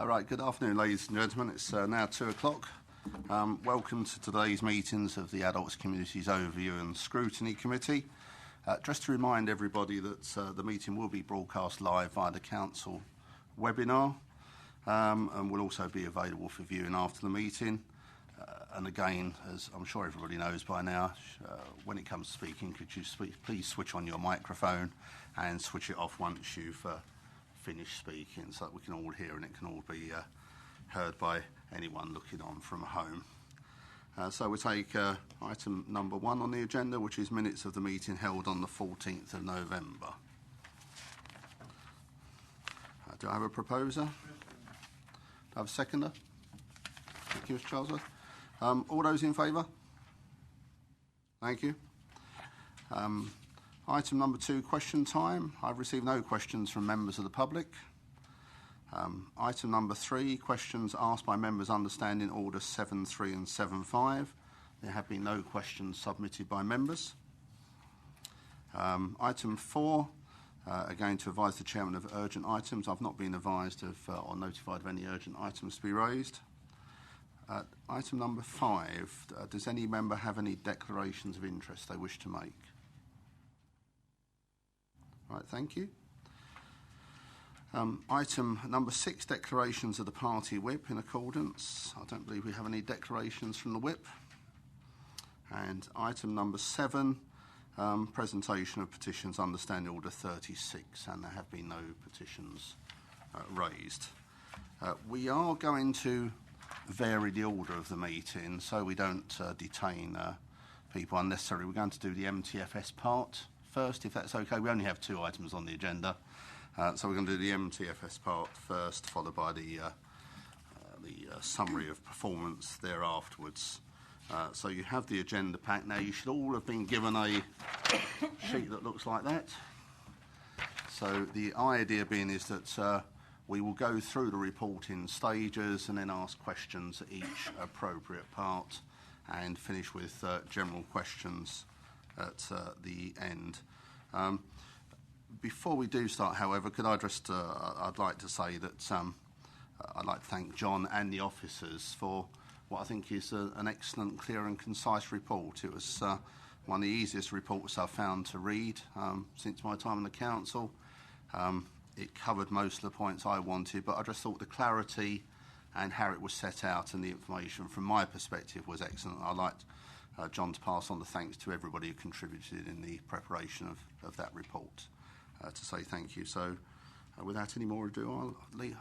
Right, good afternoon, ladies and gentlemen. It's now 2 o'clock. Welcome to today's meetings of the Adults, Communities Overview and Scrutiny Committee. Just to remind everybody that the meeting will be broadcast live via the Council webinar and will also be available for viewing after the meeting. And again, as I'm sure everybody knows by now, when it comes to speaking, could you please switch on your microphone and switch it off once you've finished speaking, so that we can all hear and it can all be heard by anyone looking on from home. So we take item number 1 on the agenda, which is minutes of the meeting held on the 14th of November. Do I have a proposer? Do I have a seconder? Thank you, Mr. Charlesworth. All those in favour? Thank you. Item number 2, question time. I've received no questions from members of the public. Item number 3, questions asked by members understanding Order 7.3 and 7.5. There have been no questions submitted by members. Item 4, again to advise the Chairman of urgent items. I've not been advised of or notified of any urgent items to be raised. Item number 5, does any member have any declarations of interest they wish to make? Right, thank you. Item number 6, declarations of the party whip in accordance. I don't believe we have any declarations from the whip. And item number 7, presentation of petitions under Standing Order 36, and there have been no petitions raised. We are going to vary the order of the meeting so we don't detain people unnecessarily. We're going to do the MTFS part first, if that's okay. We only have 2 items on the agenda, so we're going to do the MTFS part first, followed by the summary of performance thereafterwards. So you have the agenda pack now. You should all have been given a sheet that looks like that. So the idea being is that we will go through the report in stages and then ask questions at each appropriate part and finish with general questions at the end. Before we do start, however, could I just, I'd like to say that I'd like to thank John and the officers for what I think is an excellent, clear and concise report. It was one of the easiest reports I've found to read since my time in the council. It covered most of the points I wanted, but I just thought the clarity and how it was set out and the information from my perspective was excellent. I'd like John to pass on the thanks to everybody who contributed in the preparation of that report, to say thank you. So without any more ado, I'll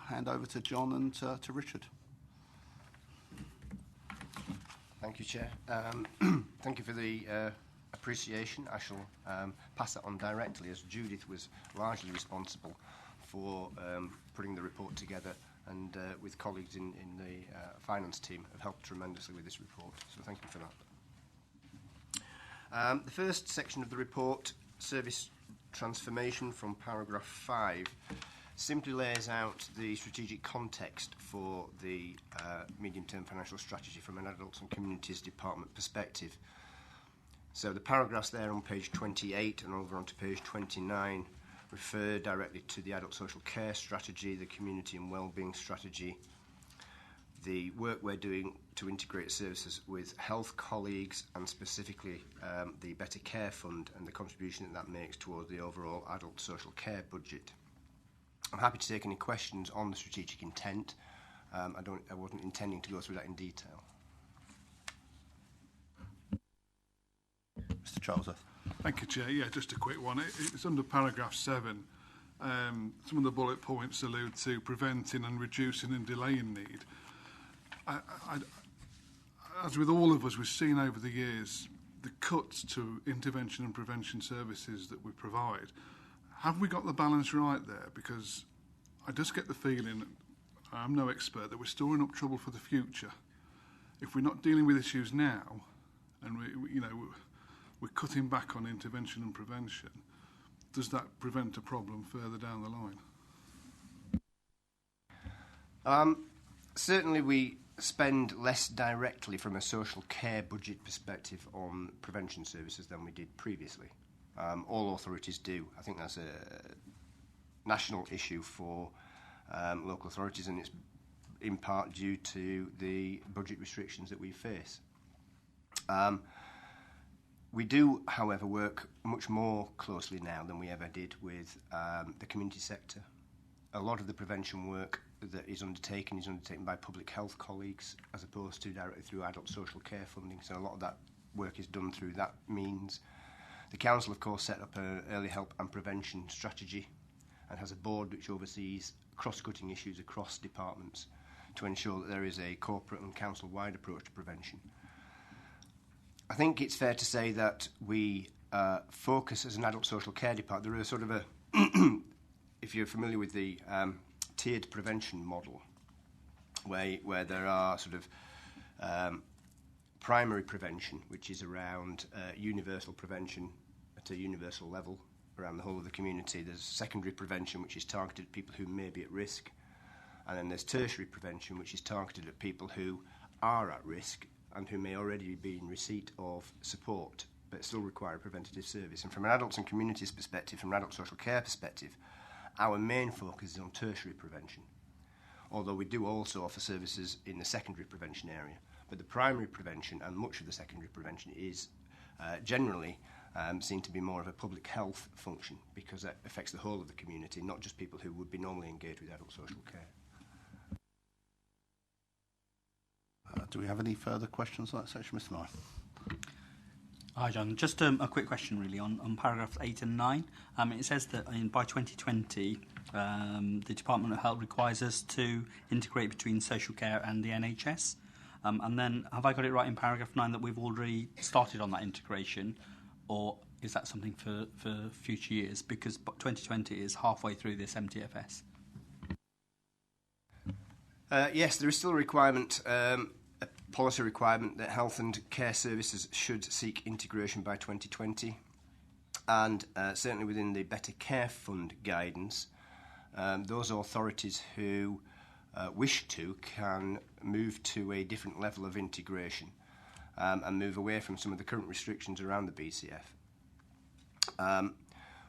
hand over to John and to Richard. Thank you, Chair. Thank you for the appreciation. I shall pass that on directly, as Judith was largely responsible for putting the report together, and with colleagues in the finance team have helped tremendously with this report. So thank you for that. The first section of the report, service transformation, from paragraph 5, simply lays out the strategic context for the medium-term financial strategy from an Adults and Communities Department perspective. So the paragraphs there on page 28 and over onto page 29 refer directly to the adult social care strategy, the community and wellbeing strategy, the work we're doing to integrate services with health colleagues, and specifically the Better Care Fund and the contribution that makes towards the overall adult social care budget. I'm happy to take any questions on the strategic intent. I wasn't intending to go through that in detail. Mr. Charlesworth. Thank you, Chair. Yeah, just a quick one. It's under paragraph 7. Some of the bullet points allude to preventing and reducing and delaying need. As with all of us, we've seen over the years the cuts to intervention and prevention services that we provide. Have we got the balance right there? Because I just get the feeling, I'm no expert, that we're storing up trouble for the future. If we're not dealing with issues now, and we're cutting back on intervention and prevention, does that prevent a problem further down the line? Certainly we spend less directly from a social care budget perspective on prevention services than we did previously. All authorities do. I think that's a national issue for local authorities, and it's in part due to the budget restrictions that we face. We do, however, work much more closely now than we ever did with the community sector. A lot of the prevention work that is undertaken by public health colleagues as opposed to directly through adult social care funding, so a lot of that work is done through that means. The Council, of course, set up an early help and prevention strategy and has a board which oversees cross-cutting issues across departments to ensure that there is a corporate and council-wide approach to prevention. I think it's fair to say that we focus as an adult social care department. There is sort of a, if you're familiar with the tiered prevention model, where there are sort of primary prevention, which is around universal prevention at a universal level around the whole of the community. There's secondary prevention, which is targeted at people who may be at risk. And then there's tertiary prevention, which is targeted at people who are at risk and who may already be in receipt of support, but still require a preventative service. And from an adults and communities perspective, from an adult social care perspective, our main focus is on tertiary prevention, although we do also offer services in the secondary prevention area. But the primary prevention and much of the secondary prevention is generally seen to be more of a public health function because that affects the whole of the community, not just people who would be normally engaged with adult social care. Do we have any further questions on that section, Mr. Nye? Hi, John. Just a quick question, really, on paragraphs 8 and 9. It says that by 2020, the Department of Health requires us to integrate between social care and the NHS. And then, have I got it right in paragraph 9 that we've already started on that integration, or is that something for future years? Because 2020 is halfway through this MTFS. Yes, there is still a requirement, a policy requirement that health and care services should seek integration by 2020. And certainly within the Better Care Fund guidance, those authorities who wish to can move to a different level of integration and move away from some of the current restrictions around the BCF.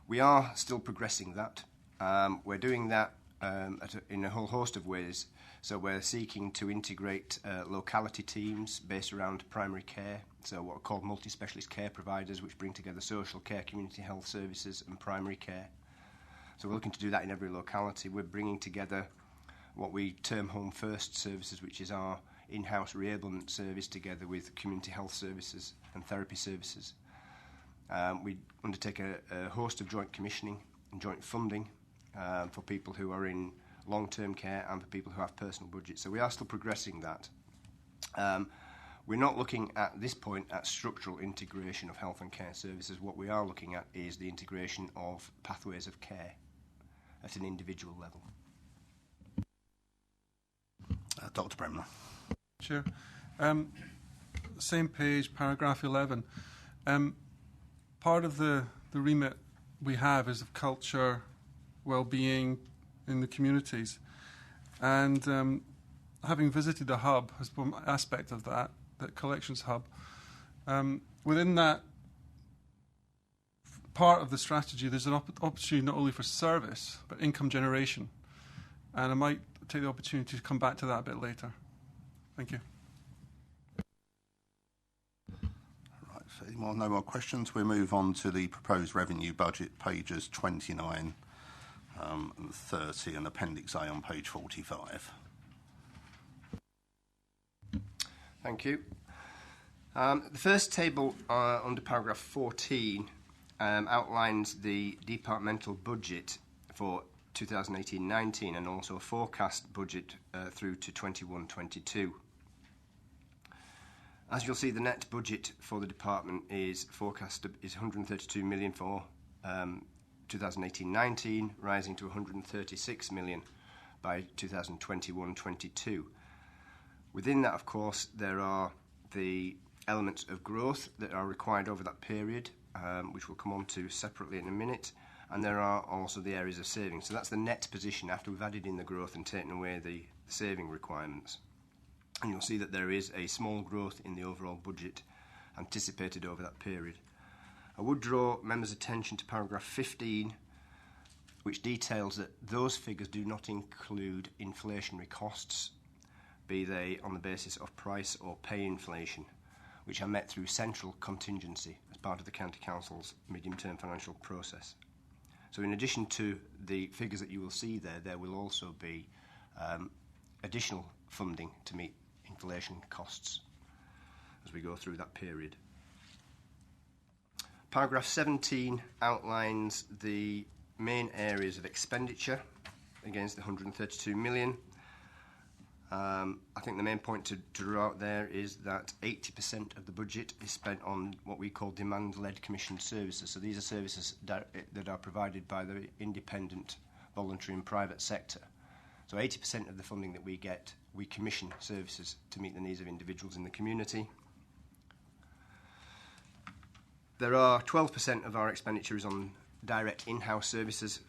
We are still progressing that. We're doing that in a whole host of ways. So we're seeking to integrate locality teams based around primary care, so what are called multi-specialist care providers, which bring together social care, community health services and primary care. So we're looking to do that in every locality. We're bringing together what we term Home First services, which is our in-house reablement service, together with community health services and therapy services. We undertake a host of joint commissioning and joint funding for people who are in long-term care and for people who have personal budgets. So we are still progressing that. We're not looking at this point at structural integration of health and care services. What we are looking at is the integration of pathways of care at an individual level. Dr. Bremner. Sure. Same page, paragraph 11. Part of the remit we have is of culture, well-being in the communities. And having visited the hub as one aspect of that collections hub, within that part of the strategy, there's an opportunity not only for service, but income generation. And I might take the opportunity to come back to that a bit later. Thank you. Right, so no more questions. We move on to the proposed revenue budget, pages 29 and 30, and Appendix A on page 45. Thank you. The first table under paragraph 14 outlines the departmental budget for 2018-19 and also a forecast budget through to 21-22. As you'll see, the net budget for the department is forecast is 132 million for 2018-19, rising to 136 million by 2021-22. Within that, of course, there are the elements of growth that are required over that period, which we'll come on to separately in a minute, and there are also the areas of saving. So that's the net position after we've added in the growth and taken away the saving requirements. And you'll see that there is a small growth in the overall budget anticipated over that period. I would draw members' attention to paragraph 15, which details that those figures do not include inflationary costs. be they on the basis of price or pay inflation, which are met through central contingency as part of the County Council's medium-term financial process. So in addition to the figures that you will see there, there will also be additional funding to meet inflation costs as we go through that period. Paragraph 17 outlines the main areas of expenditure against the 132 million. I think the main point to draw out there is that 80% of the budget is spent on what we call demand-led commissioned services. So these are services that are provided by the independent, voluntary and private sector. So 80% of the funding that we get, we commission services to meet the needs of individuals in the community. There are 12% of our expenditure is on direct in-house services,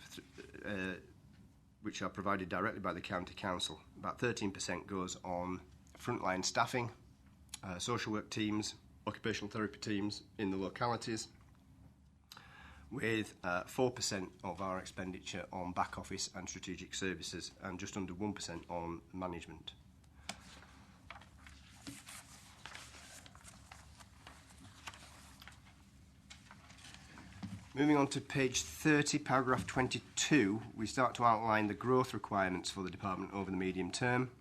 which are provided directly by the County Council. About 13% goes on frontline staffing, social work teams, occupational therapy teams in the localities, with 4% of our expenditure on back office and strategic services and just under 1% on management. Moving on to page 30, paragraph 22, we start to outline the growth requirements for the department over the medium term.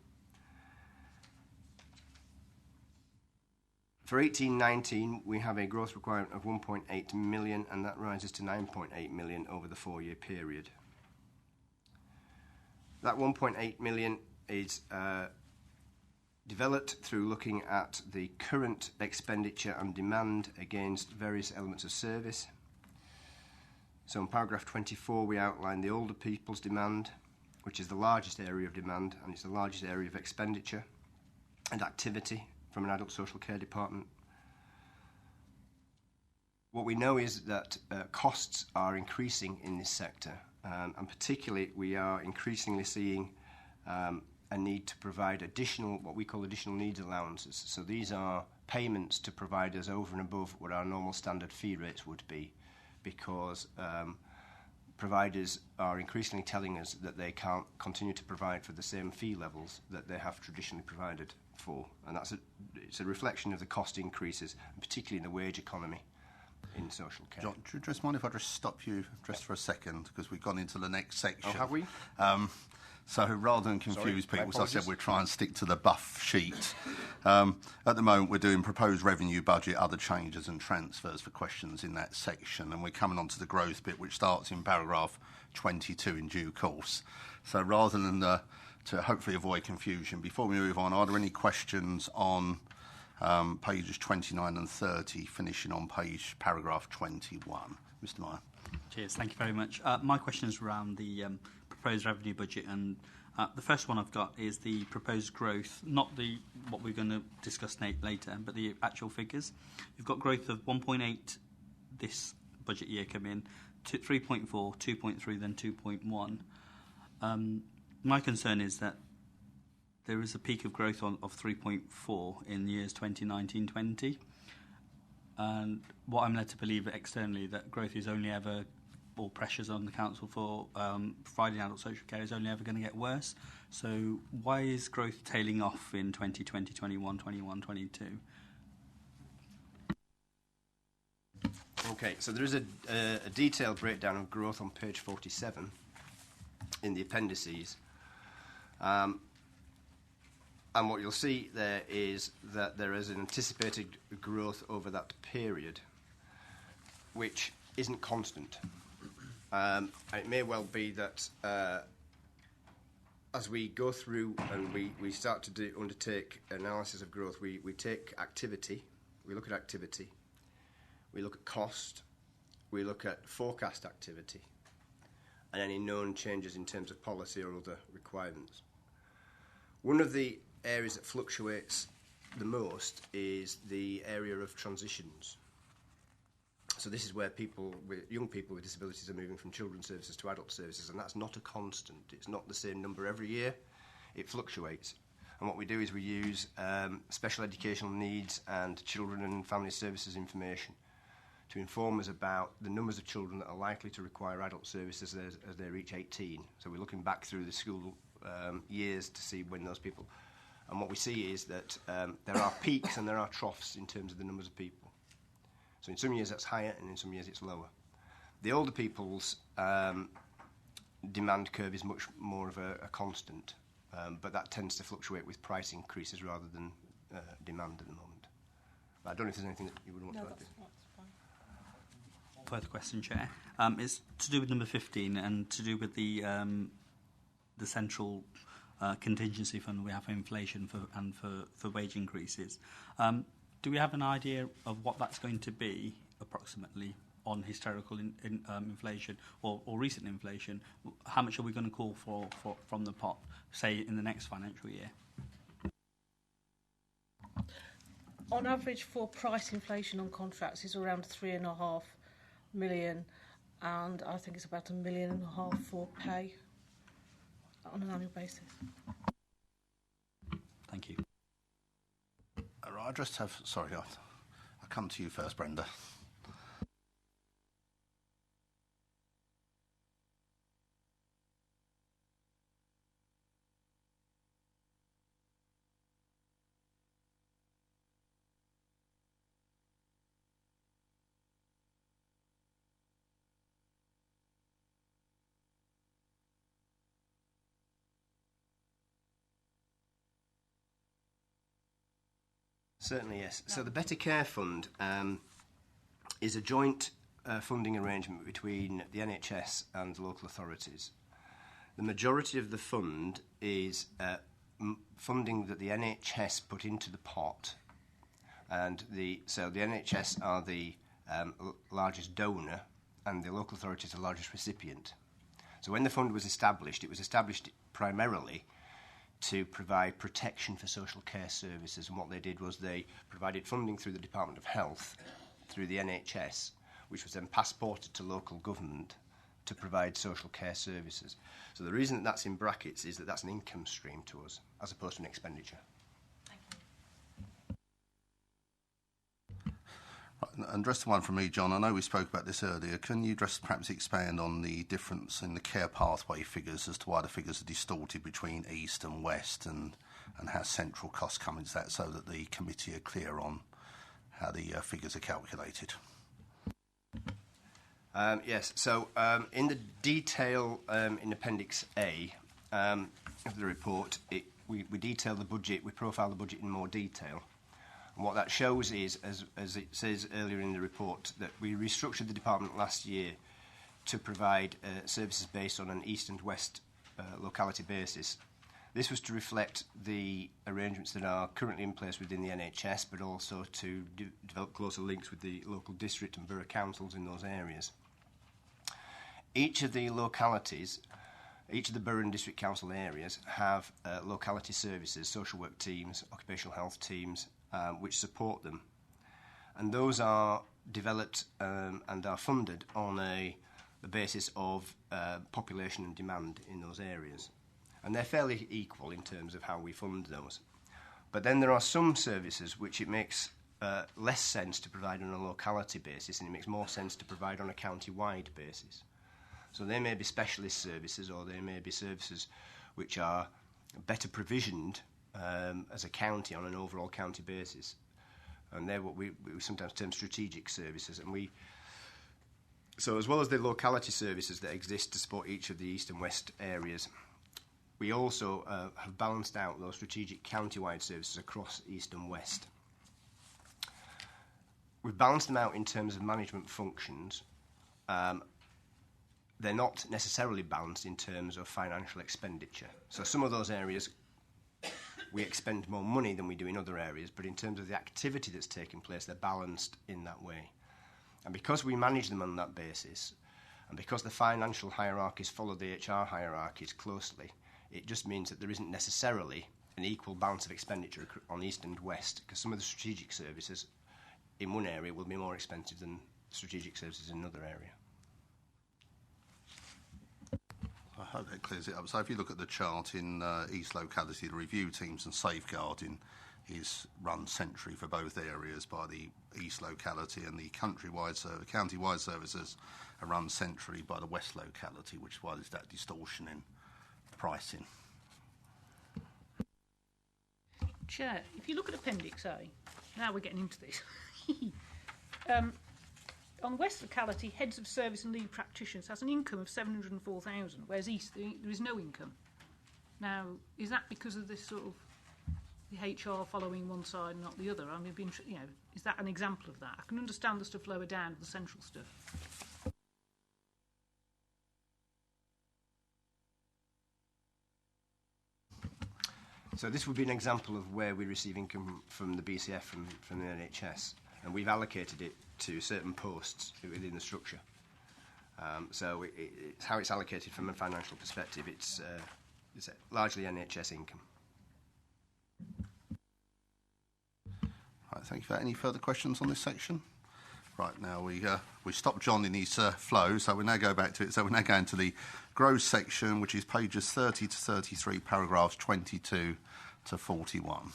For 18-19, we have a growth requirement of 1.8 million, and that rises to 9.8 million over the 4-year period. That 1.8 million is developed through looking at the current expenditure and demand against various elements of service. So in paragraph 24, we outline the older people's demand, which is the largest area of demand, and it's the largest area of expenditure and activity from an adult social care department. What we know is that costs are increasing in this sector, and particularly we are increasingly seeing a need to provide additional, what we call additional needs allowances. So these are payments to providers over and above what our normal standard fee rates would be, because providers are increasingly telling us that they can't continue to provide for the same fee levels that they have traditionally provided for. And it's a reflection of the cost increases, and particularly in the wage economy in social care. John, do you just mind if I just stop you just for a second, because we've gone into the next section. Oh, have we? So rather than confuse Sorry, people, as I said, we'll try and stick to the buff sheet. At the moment, we're doing proposed revenue budget, other changes and transfers for questions in that section, and we're coming on to the growth bit, which starts in paragraph 22 in due course. So rather than to hopefully avoid confusion, before we move on, are there any questions on pages 29 and 30, finishing on paragraph 21? Mr. Meyer. Cheers, thank you very much. My question is around the proposed revenue budget, and the first one I've got is the proposed growth, not what we're going to discuss later, but the actual figures. You've got growth of 1.8 this budget year come in, 3.4, 2.3, then 2.1. My concern is that there is a peak of growth of 3.4 in the years 2019-20, and what I'm led to believe externally that growth is only ever, or pressures on the council for providing adult social care is only ever going to get worse. So why is growth tailing off in 2020, 21, 21, 22? Okay, so there is a detailed breakdown of growth on page 47 in the appendices. And what you'll see there is that there is an anticipated growth over that period, which isn't constant. It may well be that as we go through and we start to undertake analysis of growth, we take activity, we look at activity, we look at cost, we look at forecast activity, and any known changes in terms of policy or other requirements. One of the areas that fluctuates the most is the area of transitions. So this is where young people with disabilities are moving from children's services to adult services, and that's not a constant. It's not the same number every year. It fluctuates. And what we do is we use special educational needs and children and family services information to inform us about the numbers of children that are likely to require adult services as they reach 18. So we're looking back through the school years to see when those people And what we see is that there are peaks and there are troughs in terms of the numbers of people. So in some years that's higher and in some years it's lower. The older people's demand curve is much more of a constant, but that tends to fluctuate with price increases rather than demand at the moment. I don't know if there's anything that you would want to add. That's fine. Further question, Chair. It's to do with number 15 and to do with the central contingency fund we have for inflation and for wage increases. Do we have an idea of what that's going to be approximately on historical inflation or recent inflation? How much are we going to call for from the pot, say, in the next financial year? On average, for price inflation on contracts is around 3.5 million, and I think it's about 1.5 million for pay on an annual basis. Thank you. I just have, sorry, I'll come to you first, Brenda. Certainly, yes. So the Better Care Fund is a joint funding arrangement between the NHS and the local authorities. The majority of the fund is funding that the NHS put into the pot, and so the NHS are the largest donor and the local authorities are the largest recipient. So when the fund was established, it was established primarily to provide protection for social care services, and what they did was they provided funding through the Department of Health, through the NHS, which was then passported to local government to provide social care services. So the reason that that's in brackets is that that's an income stream to us, as opposed to an expenditure. And just one from me, John. I know we spoke about this earlier. Can you just perhaps expand on the difference in the care pathway figures as to why the figures are distorted between East and West, and how central costs come into that, so that the committee are clear on how the figures are calculated? Yes, so in the detail in Appendix A of the report, we detail the budget, we profile the budget in more detail. And what that shows is, as it says earlier in the report, that we restructured the department last year to provide services based on an East and West locality basis. This was to reflect the arrangements that are currently in place within the NHS, but also to develop closer links with the local district and borough councils in those areas. Each of the localities, each of the borough and district council areas have locality services, social work teams, occupational health teams, which support them. And those are developed and are funded on the basis of population and demand in those areas. And they're fairly equal in terms of how we fund those. But then there are some services which it makes less sense to provide on a locality basis, and it makes more sense to provide on a county-wide basis. So they may be specialist services, or they may be services which are better provisioned as a county on an overall county basis. And they're what we sometimes term strategic services. And so as well as the locality services that exist to support each of the East and West areas, we also have balanced out those strategic county-wide services across East and West. We've balanced them out in terms of management functions. They're not necessarily balanced in terms of financial expenditure. So some of those areas we expend more money than we do in other areas, but in terms of the activity that's taking place, they're balanced in that way. And because we manage them on that basis, and because the financial hierarchies follow the HR hierarchies closely, it just means that there isn't necessarily an equal balance of expenditure on East and West, because some of the strategic services in one area will be more expensive than strategic services in another area. I hope that clears it up. So if you look at the chart in East locality, the review teams and safeguarding is run centrally for both areas by the East locality, and the county-wide services are run centrally by the West locality, which is why there's that distortion in pricing. Chair, if you look at Appendix A, now we're getting into this. On West locality, heads of service and lead practitioners has an income of 704,000, whereas East there is no income. Now, is that because of this sort of the HR following one side and not the other? I mean, is that an example of that? I can understand the stuff lower down, the central stuff. So this would be an example of where we receive income from the BCF, from the NHS, and we've allocated it to certain posts within the structure. So it's how it's allocated from a financial perspective. It's largely NHS income. Right, thank you for that. Any further questions on this section? Right, now we stopped John in his flow, so we now go back to it. So we're now going to the gross section, which is pages 30 to 33, paragraphs 22 to 41.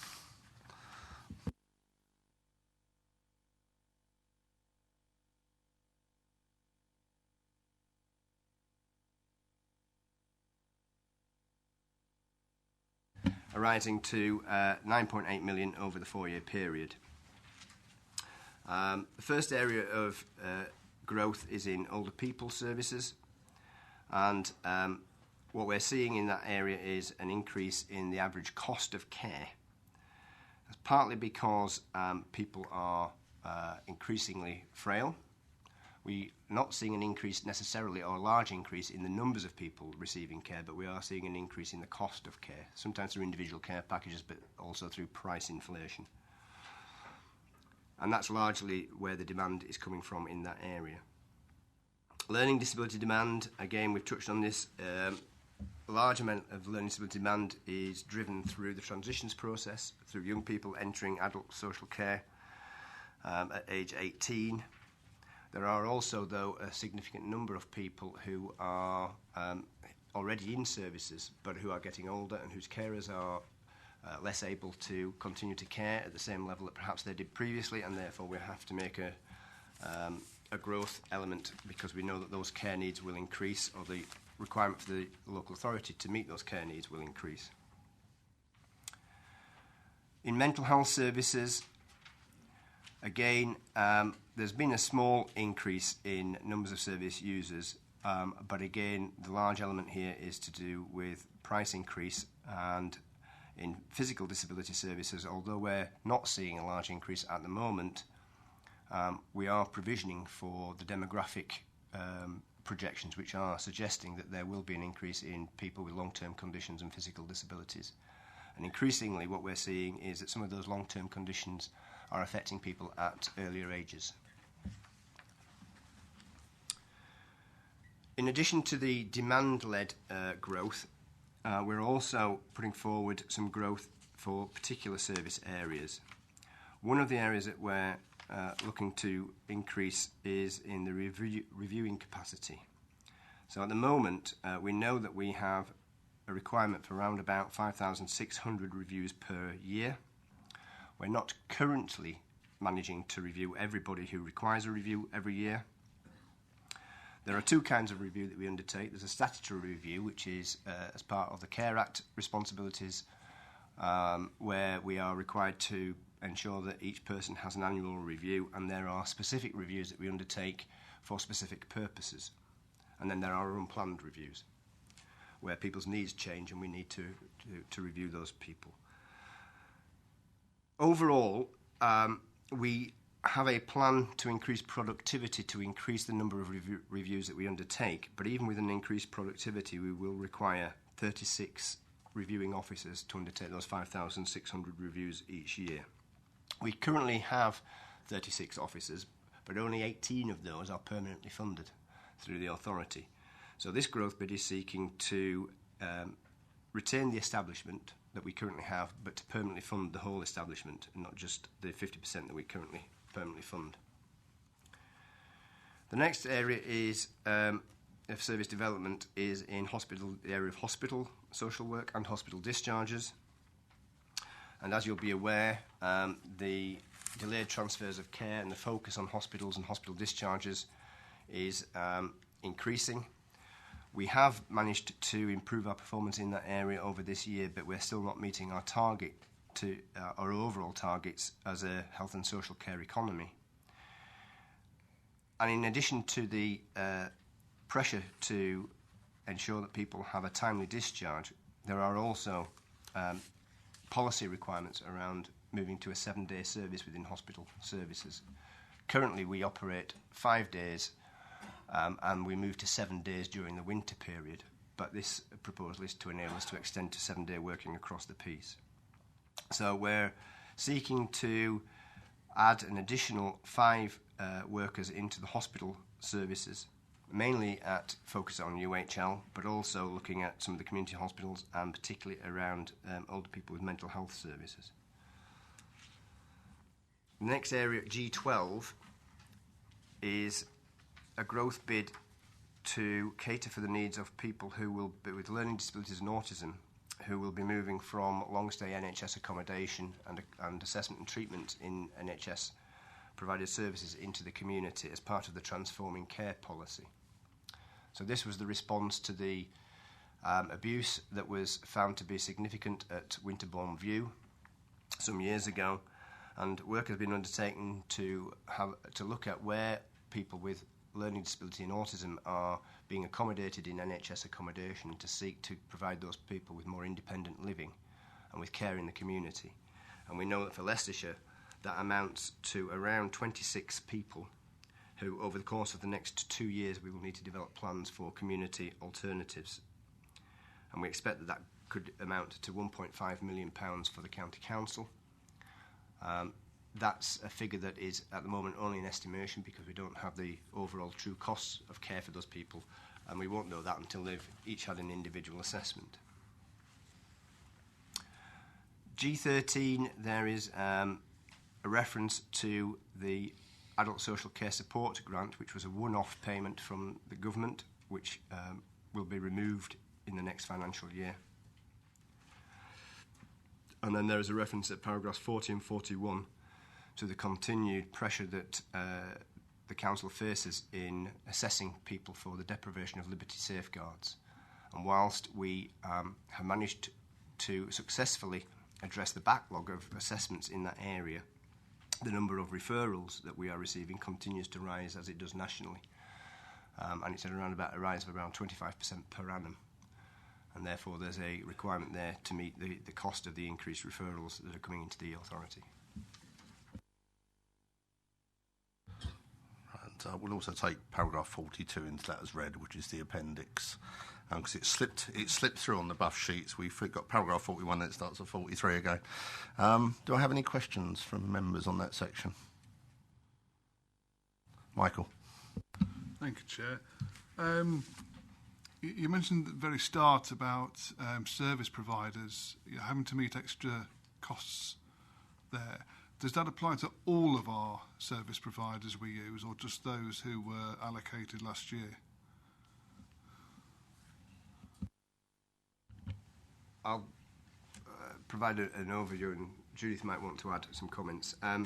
Arising to 9.8 million over the 4-year period. The first area of growth is in older people services, and what we're seeing in that area is an increase in the average cost of care. That's partly because people are increasingly frail. We're not seeing an increase necessarily, or a large increase in the numbers of people receiving care, but we are seeing an increase in the cost of care, sometimes through individual care packages, but also through price inflation. And that's largely where the demand is coming from in that area. Learning disability demand, again, we've touched on this. A large amount of learning disability demand is driven through the transitions process, through young people entering adult social care at age 18. There are also, though, a significant number of people who are already in services, but who are getting older and whose carers are less able to continue to care at the same level that perhaps they did previously, and therefore we have to make a growth element, because we know that those care needs will increase, or the requirement for the local authority to meet those care needs will increase. In mental health services, again, there's been a small increase in numbers of service users, but again, the large element here is to do with price increase. And in physical disability services, although we're not seeing a large increase at the moment, we are provisioning for the demographic projections, which are suggesting that there will be an increase in people with long-term conditions and physical disabilities. And increasingly what we're seeing is that some of those long-term conditions are affecting people at earlier ages. In addition to the demand-led growth, we're also putting forward some growth for particular service areas. One of the areas that we're looking to increase is in the reviewing capacity. So at the moment, we know that we have a requirement for around about 5,600 reviews per year. We're not currently managing to review everybody who requires a review every year. There are two kinds of review that we undertake. There's a statutory review, which is as part of the Care Act responsibilities, where we are required to ensure that each person has an annual review, and there are specific reviews that we undertake for specific purposes. And then there are unplanned reviews, where people's needs change and we need to review those people. Overall, we have a plan to increase productivity, to increase the number of reviews that we undertake, but even with an increased productivity, we will require 36 reviewing officers to undertake those 5,600 reviews each year. We currently have 36 officers, but only 18 of those are permanently funded through the authority. So this growth bid is seeking to retain the establishment that we currently have, but to permanently fund the whole establishment, and not just the 50% that we currently permanently fund. The next area is of service development is in hospital, the area of hospital social work and hospital discharges. And as you'll be aware, the delayed transfers of care and the focus on hospitals and hospital discharges is increasing. We have managed to improve our performance in that area over this year, but we're still not meeting our target to our overall targets as a health and social care economy. And in addition to the pressure to ensure that people have a timely discharge, there are also policy requirements around moving to a 7-day service within hospital services. Currently, we operate 5 days, and we move to 7 days during the winter period, but this proposal is to enable us to extend to 7-day working across the piece. So we're seeking to add an additional 5 workers into the hospital services, mainly at focus on UHL, but also looking at some of the community hospitals and particularly around older people with mental health services. The next area, G12, is a growth bid to cater for the needs of people who will be with learning disabilities and autism, who will be moving from long-stay NHS accommodation and assessment and treatment in NHS provided services into the community as part of the Transforming Care policy. So this was the response to the abuse that was found to be significant at Winterbourne View some years ago, and work has been undertaken to look at where people with learning disability and autism are being accommodated in NHS accommodation to seek to provide those people with more independent living and with care in the community. And we know that for Leicestershire, that amounts to around 26 people who, over the course of the next 2 years, we will need to develop plans for community alternatives. And we expect that that could amount to £1.5 million for the County Council. That's a figure that is at the moment only an estimation because we don't have the overall true costs of care for those people, and we won't know that until they've each had an individual assessment. G13, there is a reference to the Adult Social Care Support Grant, which was a one-off payment from the government, which will be removed in the next financial year. And then there is a reference at paragraphs 40 and 41 to the continued pressure that the Council faces in assessing people for the deprivation of liberty safeguards. And whilst we have managed to successfully address the backlog of assessments in that area, the number of referrals that we are receiving continues to rise as it does nationally. And it's at around about a rise of around 25% per annum. And therefore there's a requirement there to meet the cost of the increased referrals that are coming into the authority. And we'll also take paragraph 42 into that as read, which is the appendix, because it slipped through on the buff sheets. We've got paragraph 41 and it starts at 43 again. Do I have any questions from members on that section? Michael. Thank you, Chair. You mentioned at the very start about service providers having to meet extra costs there. Does that apply to all of our service providers we use, or just those who were allocated last year? I'll provide an overview, and Judith might want to add some comments. I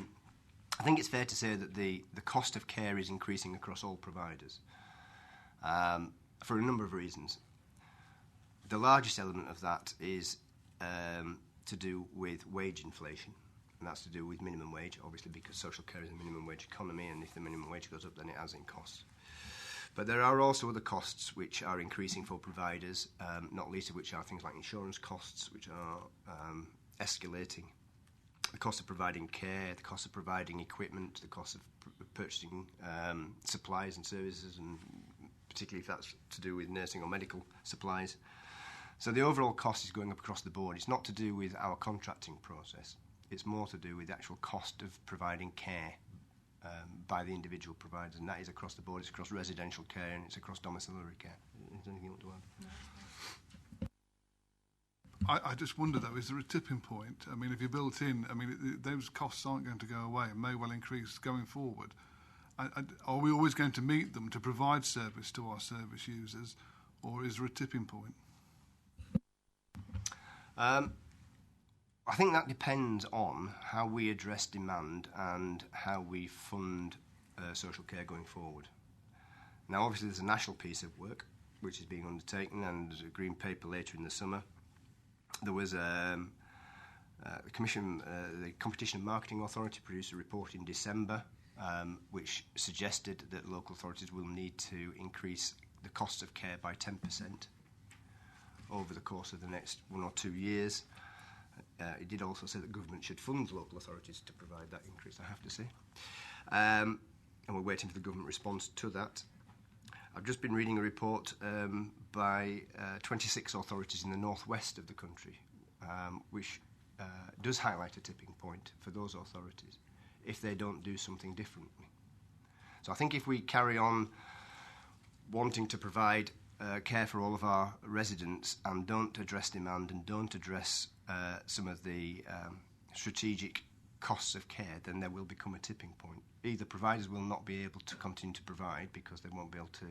think it's fair to say that the cost of care is increasing across all providers for a number of reasons. The largest element of that is to do with wage inflation. And that's to do with minimum wage, obviously, because social care is a minimum wage economy, and if the minimum wage goes up, then it has in costs. But there are also other costs which are increasing for providers, not least of which are things like insurance costs, which are escalating. The cost of providing care, the cost of providing equipment, the cost of purchasing supplies and services, and particularly if that's to do with nursing or medical supplies. So the overall cost is going up across the board. It's not to do with our contracting process. It's more to do with the actual cost of providing care by the individual providers, and that is across the board. It's across residential care and it's across domiciliary care. Is there anything you want to add? I just wonder, though, is there a tipping point? I mean, if you're built in, I mean, those costs aren't going to go away and may well increase going forward. Are we always going to meet them to provide service to our service users, or is there a tipping point? I think that depends on how we address demand and how we fund social care going forward. Now, obviously, there's a national piece of work which is being undertaken, and there's a green paper later in the summer. There was the the Competition and Marketing Authority produced a report in December which suggested that local authorities will need to increase the cost of care by 10% over the course of the next 1 or 2 years. It did also say that government should fund local authorities to provide that increase, I have to say. And we're waiting for the government response to that. I've just been reading a report by 26 authorities in the northwest of the country, which does highlight a tipping point for those authorities if they don't do something differently. So I think if we carry on wanting to provide care for all of our residents and don't address demand and don't address some of the strategic costs of care, then there will become a tipping point. Either providers will not be able to continue to provide because they won't be able to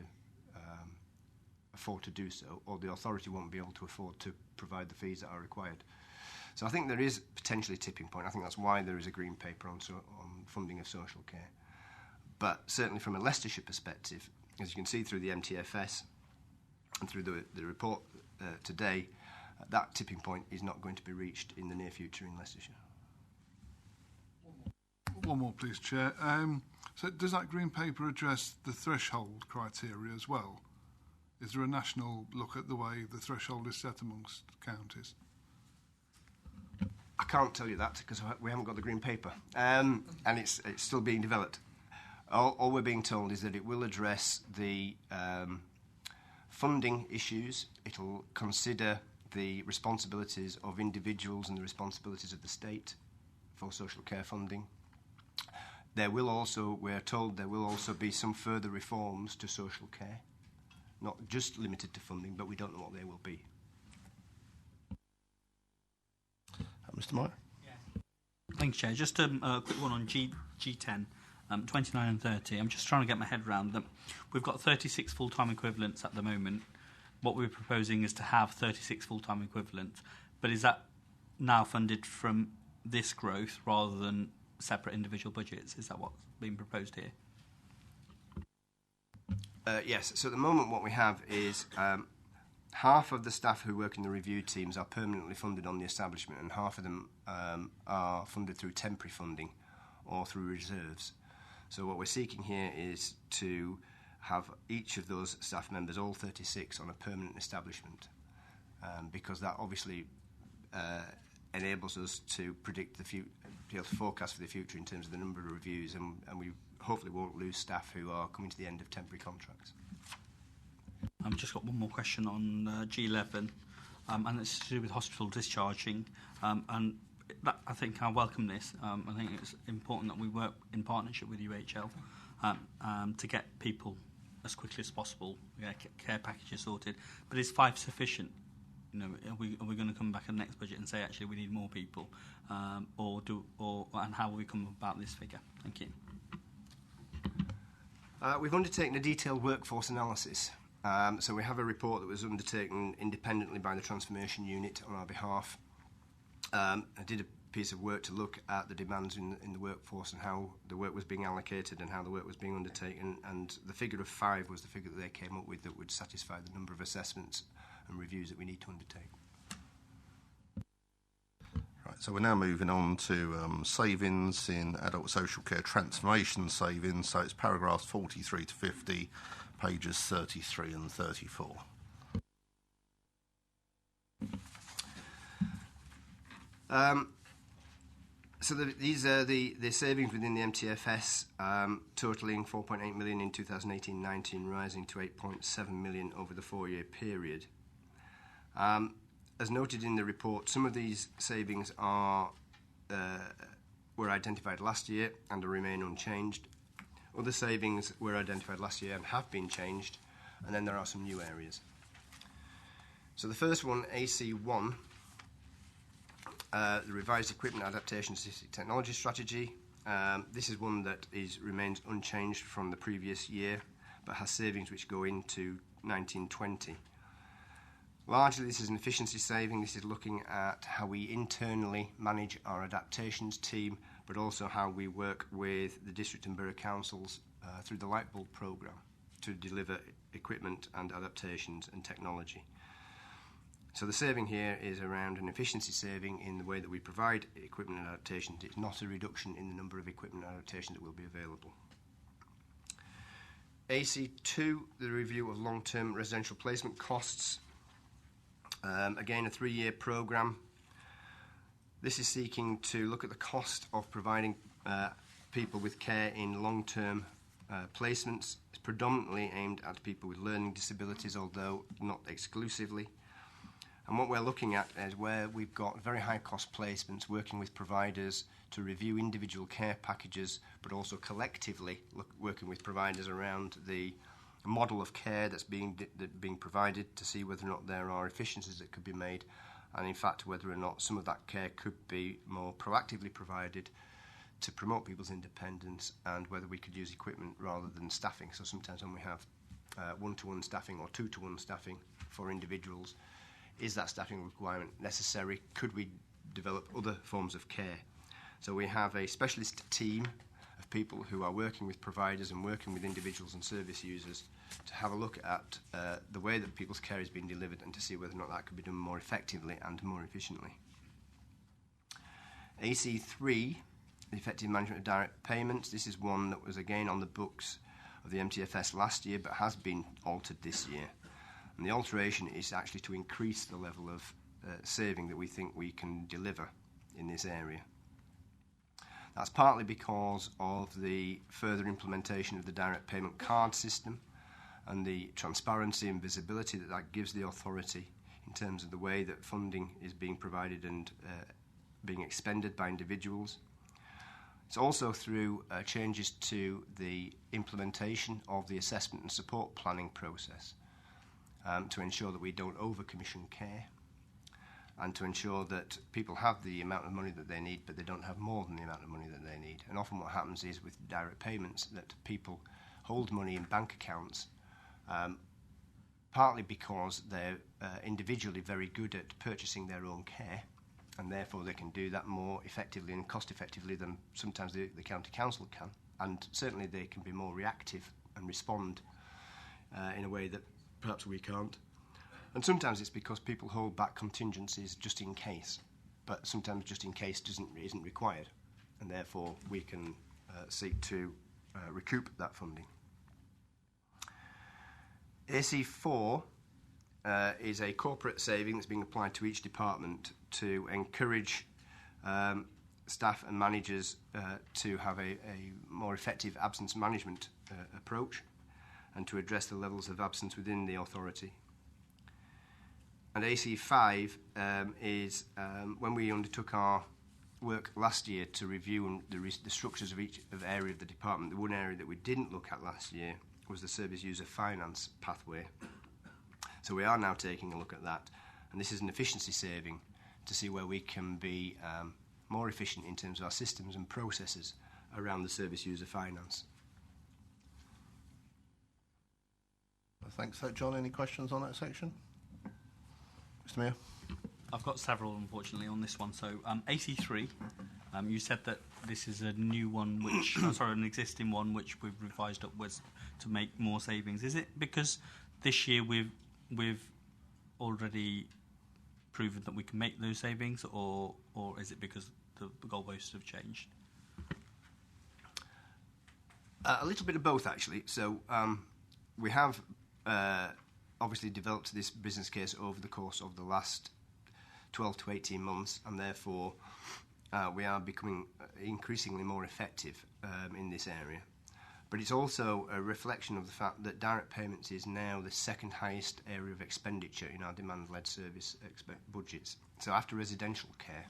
afford to do so, or the authority won't be able to afford to provide the fees that are required. So I think there is potentially a tipping point. I think that's why there is a green paper on funding of social care. But certainly from a Leicestershire perspective, as you can see through the MTFS and through the report today, that tipping point is not going to be reached in the near future in Leicestershire. One more, please, Chair. So does that green paper address the threshold criteria as well? Is there a national look at the way the threshold is set amongst counties? I can't tell you that because we haven't got the green paper, and it's still being developed. All we're being told is that it will address the funding issues. It'll consider the responsibilities of individuals and the responsibilities of the state for social care funding. There will also, we're told, there will also be some further reforms to social care, not just limited to funding, but we don't know what they will be. Mr. Meyer? Thanks, Chair. Just a quick one on G10, 29 and 30. I'm just trying to get my head around that. We've got 36 full-time equivalents at the moment. What we're proposing is to have 36 full-time equivalents. But is that now funded from this growth rather than separate individual budgets? Is that what's being proposed here? Yes. So at the moment what we have is half of the staff who work in the review teams are permanently funded on the establishment, and half of them are funded through temporary funding or through reserves. So what we're seeking here is to have each of those staff members, all 36, on a permanent establishment, because that obviously enables us to predict the future, be able to forecast for the future in terms of the number of reviews, and we hopefully won't lose staff who are coming to the end of temporary contracts. I've just got one more question on G11, and it's to do with hospital discharging. And that, I think I welcome this. I think it's important that we work in partnership with UHL to get people as quickly as possible, care packages sorted. But is 5 sufficient? You know, are we going to come back in the next budget and say actually we need more people, and how will we come about this figure? Thank you. We've undertaken a detailed workforce analysis. So we have a report that was undertaken independently by the Transformation Unit on our behalf. I did a piece of work to look at the demands in the workforce and how the work was being allocated and how the work was being undertaken, and the figure of 5 was the figure that they came up with that would satisfy the number of assessments and reviews that we need to undertake. Right, so we're now moving on to savings in adult social care transformation savings. So it's paragraphs 43 to 50, pages 33 and 34. So these are the savings within the MTFS, totalling 4.8 million in 2018-19, rising to 8.7 million over the 4-year period. As noted in the report, some of these savings were identified last year and remain unchanged. Other savings were identified last year and have been changed, and then there are some new areas. So the first one, AC1, the Revised Equipment Adaptation Assisted Technology Strategy. This is one that remains unchanged from the previous year, but has savings which go into 1920. Largely, this is an efficiency saving. This is looking at how we internally manage our adaptations team, but also how we work with the district and borough councils through the Lightbulb programme to deliver equipment and adaptations and technology. So the saving here is around an efficiency saving in the way that we provide equipment and adaptations. It's not a reduction in the number of equipment and adaptations that will be available. AC2, the review of long-term residential placement costs. Again, a 3-year programme. This is seeking to look at the cost of providing people with care in long-term placements. It's predominantly aimed at people with learning disabilities, although not exclusively. And what we're looking at is where we've got very high-cost placements, working with providers to review individual care packages, but also collectively working with providers around the model of care that's being provided to see whether or not there are efficiencies that could be made, and in fact whether or not some of that care could be more proactively provided to promote people's independence, and whether we could use equipment rather than staffing. So sometimes when we have one-to-one staffing or two-to-one staffing for individuals, is that staffing requirement necessary? Could we develop other forms of care? So we have a specialist team of people who are working with providers and working with individuals and service users to have a look at the way that people's care is being delivered and to see whether or not that could be done more effectively and more efficiently. AC3, the effective management of direct payments. This is one that was again on the books of the MTFS last year but has been altered this year. And the alteration is actually to increase the level of saving that we think we can deliver in this area. That's partly because of the further implementation of the direct payment card system and the transparency and visibility that that gives the authority in terms of the way that funding is being provided and being expended by individuals. It's also through changes to the implementation of the assessment and support planning process to ensure that we don't over-commission care and to ensure that people have the amount of money that they need, but they don't have more than the amount of money that they need. And often what happens is with direct payments that people hold money in bank accounts partly because they're individually very good at purchasing their own care, and therefore they can do that more effectively and cost effectively than sometimes the county council can, and certainly they can be more reactive and respond in a way that perhaps we can't. And sometimes it's because people hold back contingencies just in case, but sometimes just in case isn't required, and therefore we can seek to recoup that funding. AC4 is a corporate saving that's being applied to each department to encourage staff and managers to have a more effective absence management approach and to address the levels of absence within the authority. And AC5 is when we undertook our work last year to review the structures of each area of the department. The one area that we didn't look at last year was the service user finance pathway. So we are now taking a look at that, and this is an efficiency saving to see where we can be more efficient in terms of our systems and processes around the service user finance. Thanks. So, John, any questions on that section? Mr. Mayor? I've got several, unfortunately, on this one. So, AC3, you said that this is a new one, which an existing one, which we've revised upwards to make more savings. Is it because this year we've already proven that we can make those savings, or is it because the goalposts have changed? A little bit of both, actually. So we have obviously developed this business case over the course of the last 12 to 18 months, and therefore we are becoming increasingly more effective in this area. But it's also a reflection of the fact that direct payments is now the second highest area of expenditure in our demand-led service budgets. So after residential care,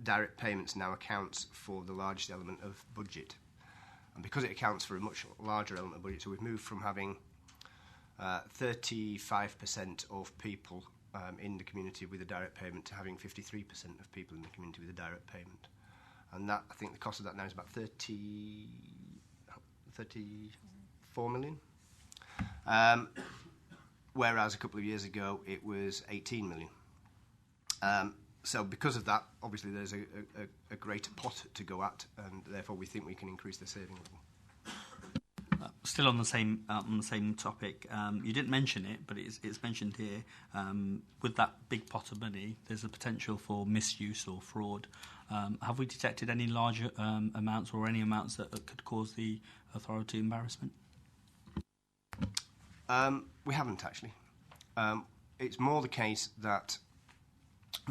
direct payments now accounts for the largest element of budget. And because it accounts for a much larger element of budget, so we've moved from having 35% of people in the community with a direct payment to having 53% of people in the community with a direct payment. And that, I think the cost of that now is about 34 million. Whereas a couple of years ago it was 18 million. So because of that, obviously there's a greater pot to go at, and therefore we think we can increase the saving level. Still on the same topic, you didn't mention it, but it's mentioned here. With that big pot of money, there's a potential for misuse or fraud. Have we detected any larger amounts or any amounts that could cause the authority embarrassment? We haven't actually. It's more the case that,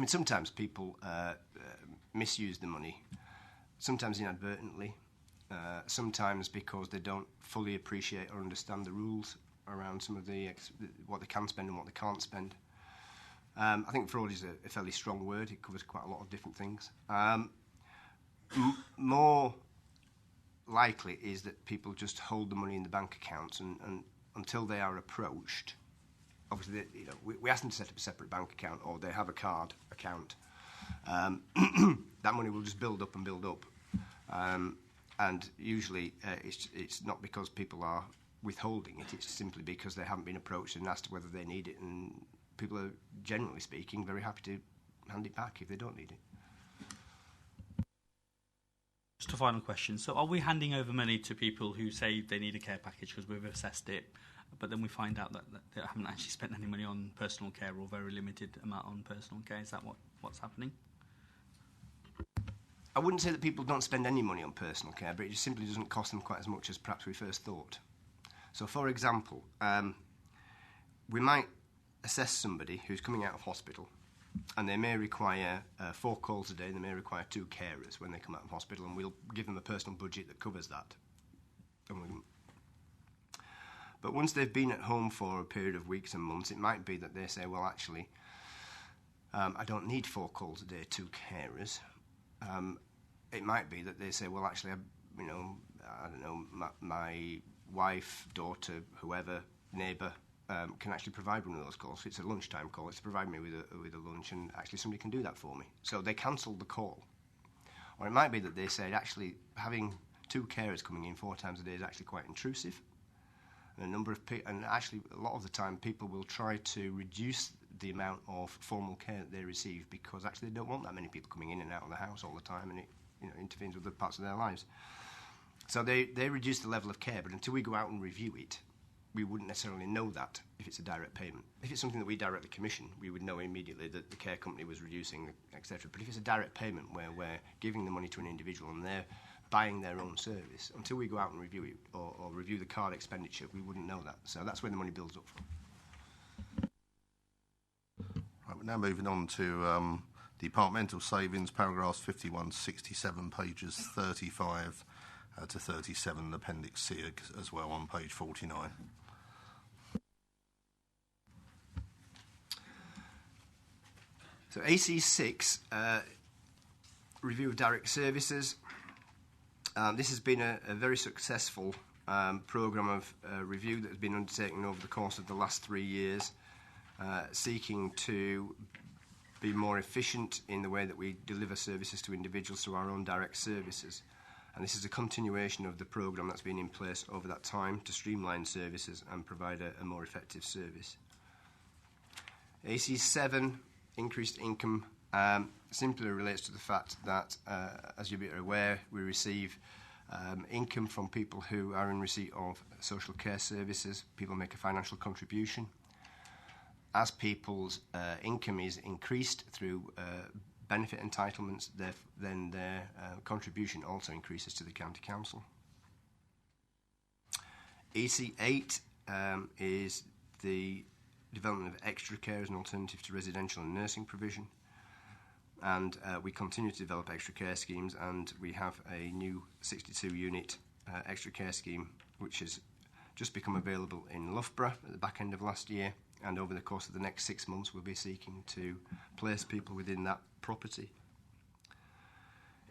sometimes people misuse the money, sometimes inadvertently. Sometimes because they don't fully appreciate or understand the rules around some of what they can spend and what they can't spend. I think fraud is a fairly strong word. It covers quite a lot of different things. More likely is that people just hold the money in the bank accounts and until they are approached. Obviously, we ask them to set up a separate bank account or they have a card account. That money will just build up and build up. And usually it's not because people are withholding it, it's simply because they haven't been approached and asked whether they need it, and people are, generally speaking, very happy to hand it back if they don't need it. Just a final question. So are we handing over money to people who say they need a care package because we've assessed it, but then we find out that they haven't actually spent any money on personal care or very limited amount on personal care? Is that what's happening? I wouldn't say that people don't spend any money on personal care, but it just simply doesn't cost them quite as much as perhaps we first thought. So, for example, we might assess somebody who's coming out of hospital, and they may require 4 calls a day, and they may require 2 carers when they come out of hospital, and we'll give them a personal budget that covers that. But once they've been at home for a period of weeks and months, it might be that they say, well, actually, I don't need 4 calls a day, 2 carers. It might be that they say, well, actually, I don't know, my wife, daughter, whoever, neighbour, can actually provide one of those calls. If it's a lunchtime call, it's to provide me with a lunch, and actually somebody can do that for me. So they cancel the call. Or it might be that they say, actually, having 2 carers coming in 4 times a day is actually quite intrusive. And actually, a lot of the time, people will try to reduce the amount of formal care that they receive because actually they don't want that many people coming in and out of the house all the time, and it interferes with other parts of their lives. So they reduce the level of care, but until we go out and review it, we wouldn't necessarily know that if it's a direct payment. If it's something that we directly commission, we would know immediately that the care company was reducing, etc. But if it's a direct payment where we're giving the money to an individual and they're buying their own service, until we go out and review it or review the card expenditure, we wouldn't know that. So that's where the money builds up from. Right, we're now moving on to departmental savings, paragraphs 51 to 67, pages 35 to 37, Appendix C as well on page 49. So AC6, review of direct services. This has been a very successful programme of review that has been undertaken over the course of the last 3 years, seeking to be more efficient in the way that we deliver services to individuals through our own direct services. And this is a continuation of the programme that's been in place over that time to streamline services and provide a more effective service. AC7, increased income, simply relates to the fact that, as you'll be aware, we receive income from people who are in receipt of social care services. People make a financial contribution. As people's income is increased through benefit entitlements, then their contribution also increases to the county council. EC8 is the development of extra care as an alternative to residential and nursing provision. And we continue to develop extra care schemes, and we have a new 62-unit extra care scheme which has just become available in Loughborough at the back end of last year, and over the course of the next 6 months we'll be seeking to place people within that property.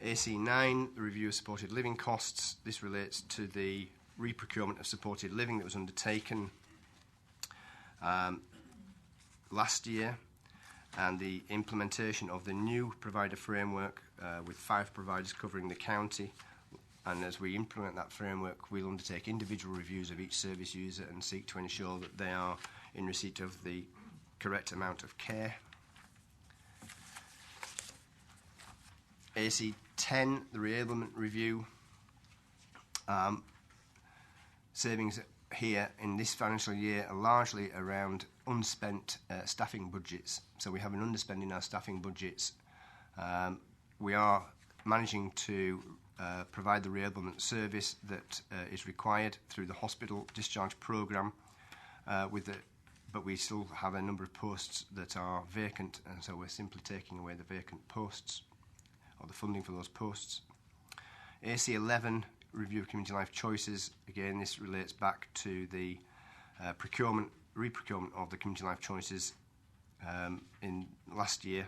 AC9, the review of supported living costs. This relates to the re-procurement of supported living that was undertaken last year, and the implementation of the new provider framework with 5 providers covering the county. And as we implement that framework, we'll undertake individual reviews of each service user and seek to ensure that they are in receipt of the correct amount of care. AC10, the reablement review. savings here in this financial year are largely around unspent staffing budgets. So we have an underspend in our staffing budgets. We are managing to provide the reablement service that is required through the hospital discharge programme, but we still have a number of posts that are vacant, and so we're simply taking away the vacant posts, or the funding for those posts. AC11, review of community life choices. Again, this relates back to the re-procurement of the community life choices in last year.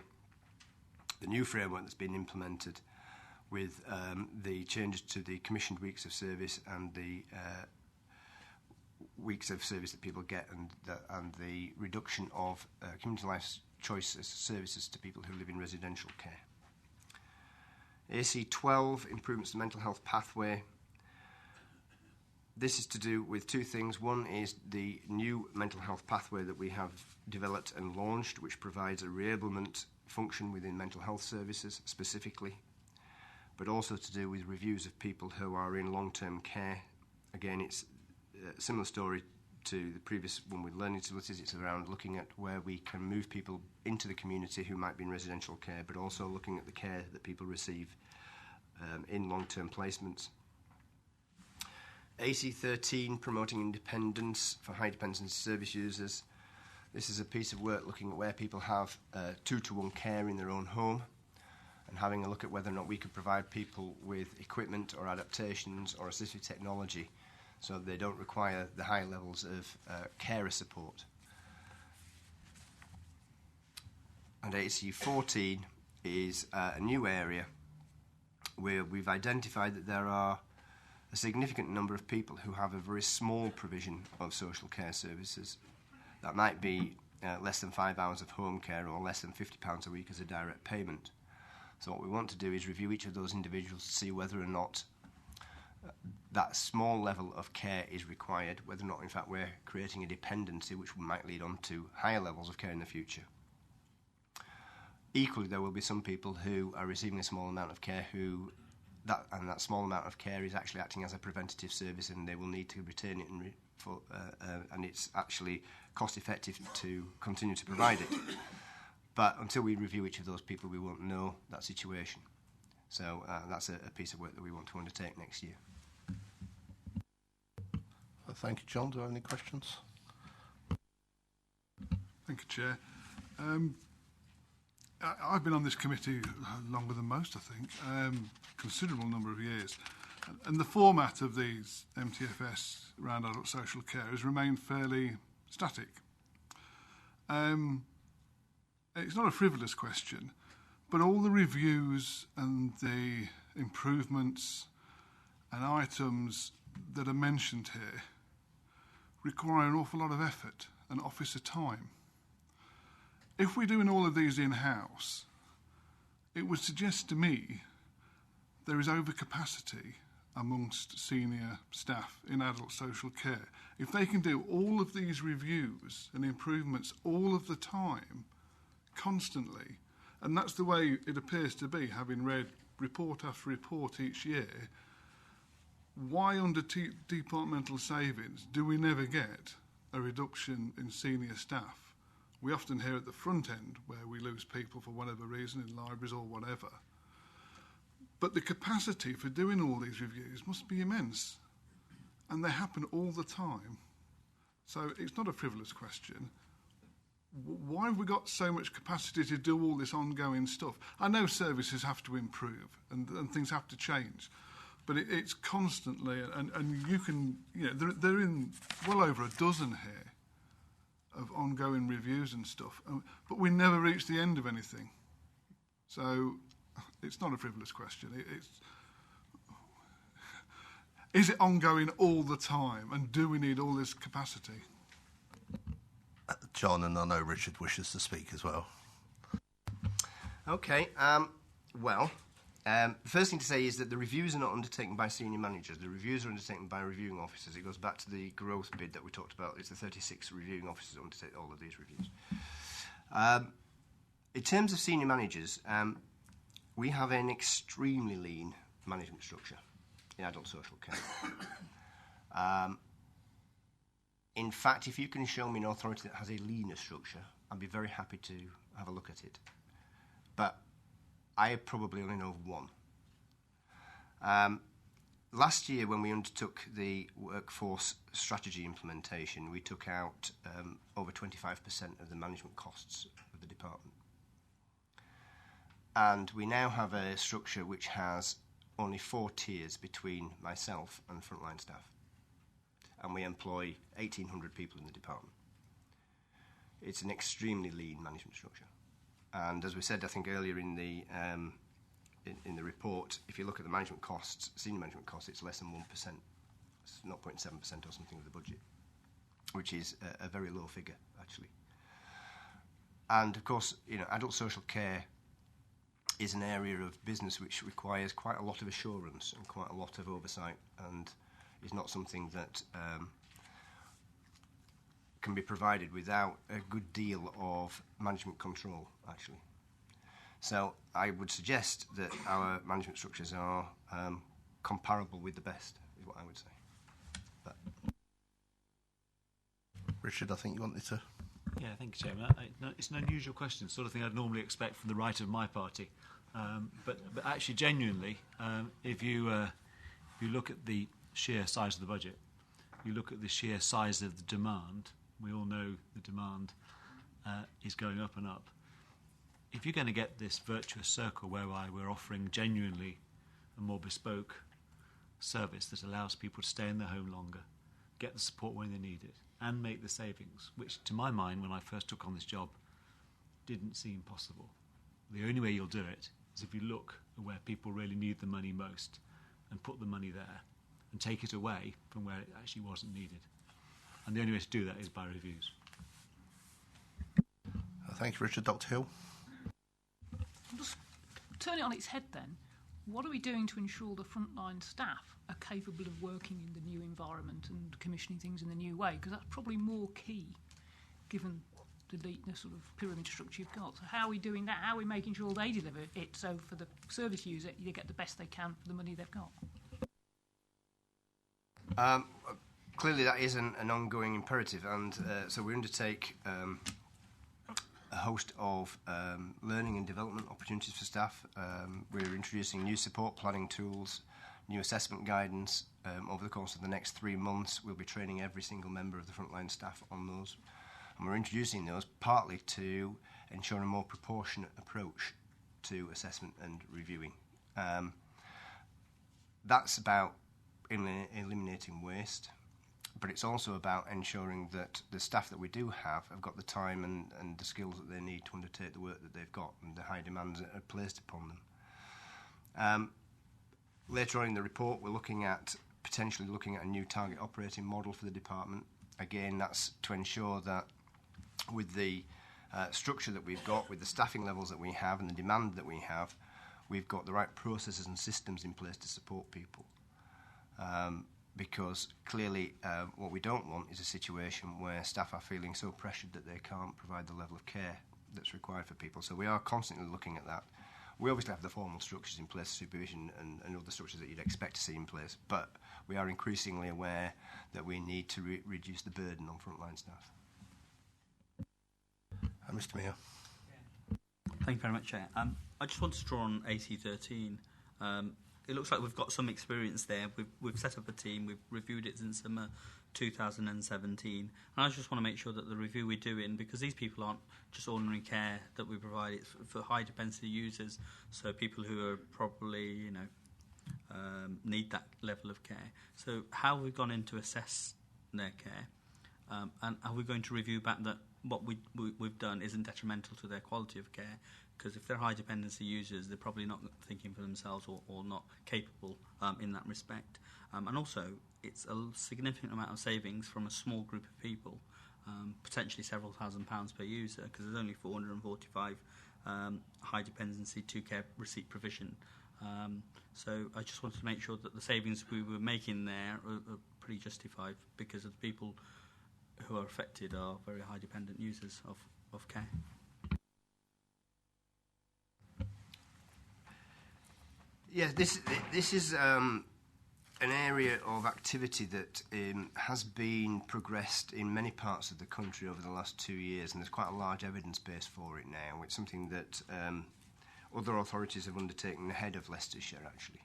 The new framework that's been implemented with the changes to the commissioned weeks of service and the weeks of service that people get, and the reduction of community life choices services to people who live in residential care. AC12, improvements to mental health pathway. This is to do with two things. One is the new mental health pathway that we have developed and launched, which provides a reablement function within mental health services specifically, but also to do with reviews of people who are in long-term care. Again, it's a similar story to the previous one with learning disabilities. It's around looking at where we can move people into the community who might be in residential care, but also looking at the care that people receive in long-term placements. AC13, promoting independence for high dependency service users. This is a piece of work looking at where people have 2-to-1 care in their own home, and having a look at whether or not we could provide people with equipment or adaptations or assistive technology so that they don't require the high levels of carer support. And AC14 is a new area where we've identified that there are a significant number of people who have a very small provision of social care services. That might be less than 5 hours of home care or less than £50 a week as a direct payment. So what we want to do is review each of those individuals to see whether or not that small level of care is required, whether or not, in fact, we're creating a dependency which might lead on to higher levels of care in the future. Equally, there will be some people who are receiving a small amount of care that small amount of care is actually acting as a preventative service, and they will need to retain it, and it's actually cost effective to continue to provide it. But until we review each of those people, we won't know that situation. So that's a piece of work that we want to undertake next year. Thank you, John. Do you have any questions? Thank you, Chair. I've been on this committee longer than most, I think, considerable number of years. And the format of these MTFS around adult social care has remained fairly static. It's not a frivolous question, but all the reviews and the improvements and items that are mentioned here require an awful lot of effort and officer time. If we're doing all of these in-house, it would suggest to me there is overcapacity amongst senior staff in adult social care. If they can do all of these reviews and improvements all of the time, constantly, and that's the way it appears to be, having read report after report each year, why under departmental savings do we never get a reduction in senior staff? We often hear at the front end where we lose people for whatever reason in libraries or whatever. But the capacity for doing all these reviews must be immense, and they happen all the time. So it's not a frivolous question. Why have we got so much capacity to do all this ongoing stuff? I know services have to improve and things have to change, but it's constantly, and you can, they're in well over a dozen here of ongoing reviews and stuff, but we never reach the end of anything. So it's not a frivolous question. Is it ongoing all the time, and do we need all this capacity? John, and I know Richard wishes to speak as well. Okay, the first thing to say is that the reviews are not undertaken by senior managers. The reviews are undertaken by reviewing officers. It goes back to the growth bid that we talked about. It's the 36 reviewing officers that undertake all of these reviews. In terms of senior managers, we have an extremely lean management structure in adult social care. In fact, if you can show me an authority that has a leaner structure, I'd be very happy to have a look at it. But I probably only know of one. Last year, when we undertook the workforce strategy implementation, we took out over 25% of the management costs of the department. And we now have a structure which has only 4 tiers between myself and frontline staff. And we employ 1,800 people in the department. It's an extremely lean management structure. And as we said, I think earlier in the report, if you look at the management costs, senior management costs, it's less than 1%. It's 0.7% or something of the budget, which is a very low figure, actually. And of course, adult social care is an area of business which requires quite a lot of assurance and quite a lot of oversight, and is not something that can be provided without a good deal of management control, actually. So I would suggest that our management structures are comparable with the best, is what I would say. But Richard, I think you wanted to... Yeah, thank you, Chairman. It's an unusual question, sort of thing I'd normally expect from the right of my party. But actually, genuinely, if you look at the sheer size of the budget, you look at the sheer size of the demand, we all know the demand is going up and up. If you're going to get this virtuous circle whereby we're offering genuinely a more bespoke service that allows people to stay in their home longer, get the support when they need it, and make the savings, which to my mind, when I first took on this job, didn't seem possible. The only way you'll do it is if you look at where people really need the money most and put the money there and take it away from where it actually wasn't needed. And the only way to do that is by reviews. Thank you, Richard. Dr. Hill? Just turn it on its head then. What are we doing to ensure the frontline staff are capable of working in the new environment and commissioning things in the new way? Because that's probably more key, given the sort of pyramid structure you've got. So how are we doing that? How are we making sure they deliver it so for the service user, they get the best they can for the money they've got? Clearly that is an ongoing imperative, and so we undertake a host of learning and development opportunities for staff. We're introducing new support planning tools, new assessment guidance. Over the course of the next 3 months, we'll be training every single member of the frontline staff on those. And we're introducing those partly to ensure a more proportionate approach to assessment and reviewing. That's about eliminating waste, but it's also about ensuring that the staff that we do have got the time and the skills that they need to undertake the work that they've got and the high demands that are placed upon them. Later on in the report, we're potentially looking at a new target operating model for the department. Again, that's to ensure that with the structure that we've got, with the staffing levels that we have and the demand that we have, we've got the right processes and systems in place to support people. Because clearly what we don't want is a situation where staff are feeling so pressured that they can't provide the level of care that's required for people. So we are constantly looking at that. We obviously have the formal structures in place, supervision and other structures that you'd expect to see in place, but we are increasingly aware that we need to reduce the burden on frontline staff. Mr. Mayor. Thank you very much, Chair. I just want to draw on AC13. It looks like we've got some experience there. We've set up a team. We've reviewed it since summer 2017. And I just want to make sure that the review we're doing, because these people aren't just ordinary care that we provide, it's for high dependency users, so people who are probably, need that level of care. So how have we gone in to assess their care? And are we going to review back that what we've done isn't detrimental to their quality of care? Because if they're high dependency users, they're probably not thinking for themselves or not capable in that respect. And also, it's a significant amount of savings from a small group of people, potentially several £1,000s per user, because there's only 445 high dependency to care receipt provision. So I just wanted to make sure that the savings we were making there are pretty justified, because of the people who are affected are very high dependent users of care. Yes, this is a an area of activity that has been progressed in many parts of the country over the last 2 years, and there's quite a large evidence base for it now. It's something that other authorities have undertaken ahead of Leicestershire, actually.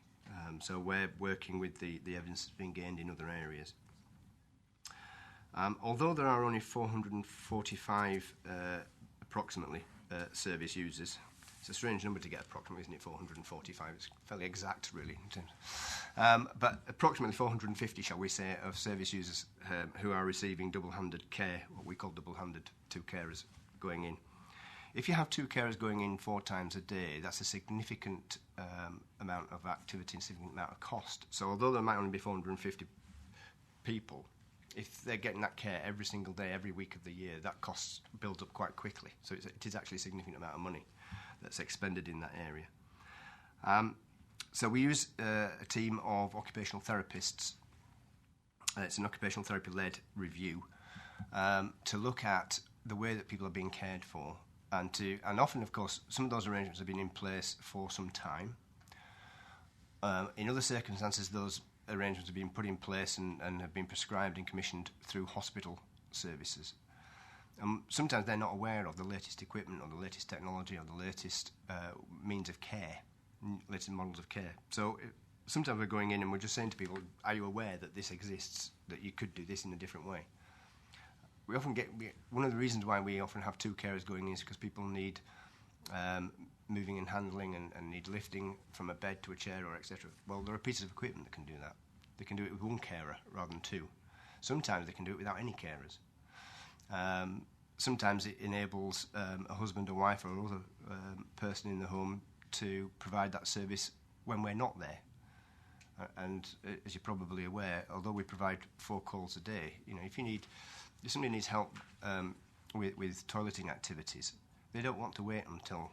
So we're working with the evidence that's been gained in other areas. Although there are only 445 approximately service users, it's a strange number to get approximately, isn't it? 445. It's fairly exact, really. But approximately 450, shall we say, of service users who are receiving double-handed care, what we call double-handed, 2 carers going in. If you have 2 carers going in 4 times a day, that's a significant amount of activity and significant amount of cost. So although there might only be 450 people, if they're getting that care every single day, every week of the year, that cost builds up quite quickly. So it is actually a significant amount of money that's expended in that area. So we use a team of occupational therapists. It's an occupational therapy-led review to look at the way that people are being cared for, and often, of course, some of those arrangements have been in place for some time. In other circumstances, those arrangements have been put in place and have been prescribed and commissioned through hospital services. Sometimes they're not aware of the latest equipment or the latest technology or the latest means of care, latest models of care. So sometimes we're going in and we're just saying to people, are you aware that this exists, that you could do this in a different way? We often get, one of the reasons why we often have 2 carers going in is because people need moving and handling and need lifting from a bed to a chair or etc. Well, there are pieces of equipment that can do that. They can do it with 1 carer rather than 2. Sometimes they can do it without any carers. Sometimes it enables a husband or wife or other person in the home to provide that service when we're not there. And as you're probably aware, although we provide 4 calls a day, if somebody needs help with toileting activities, they don't want to wait until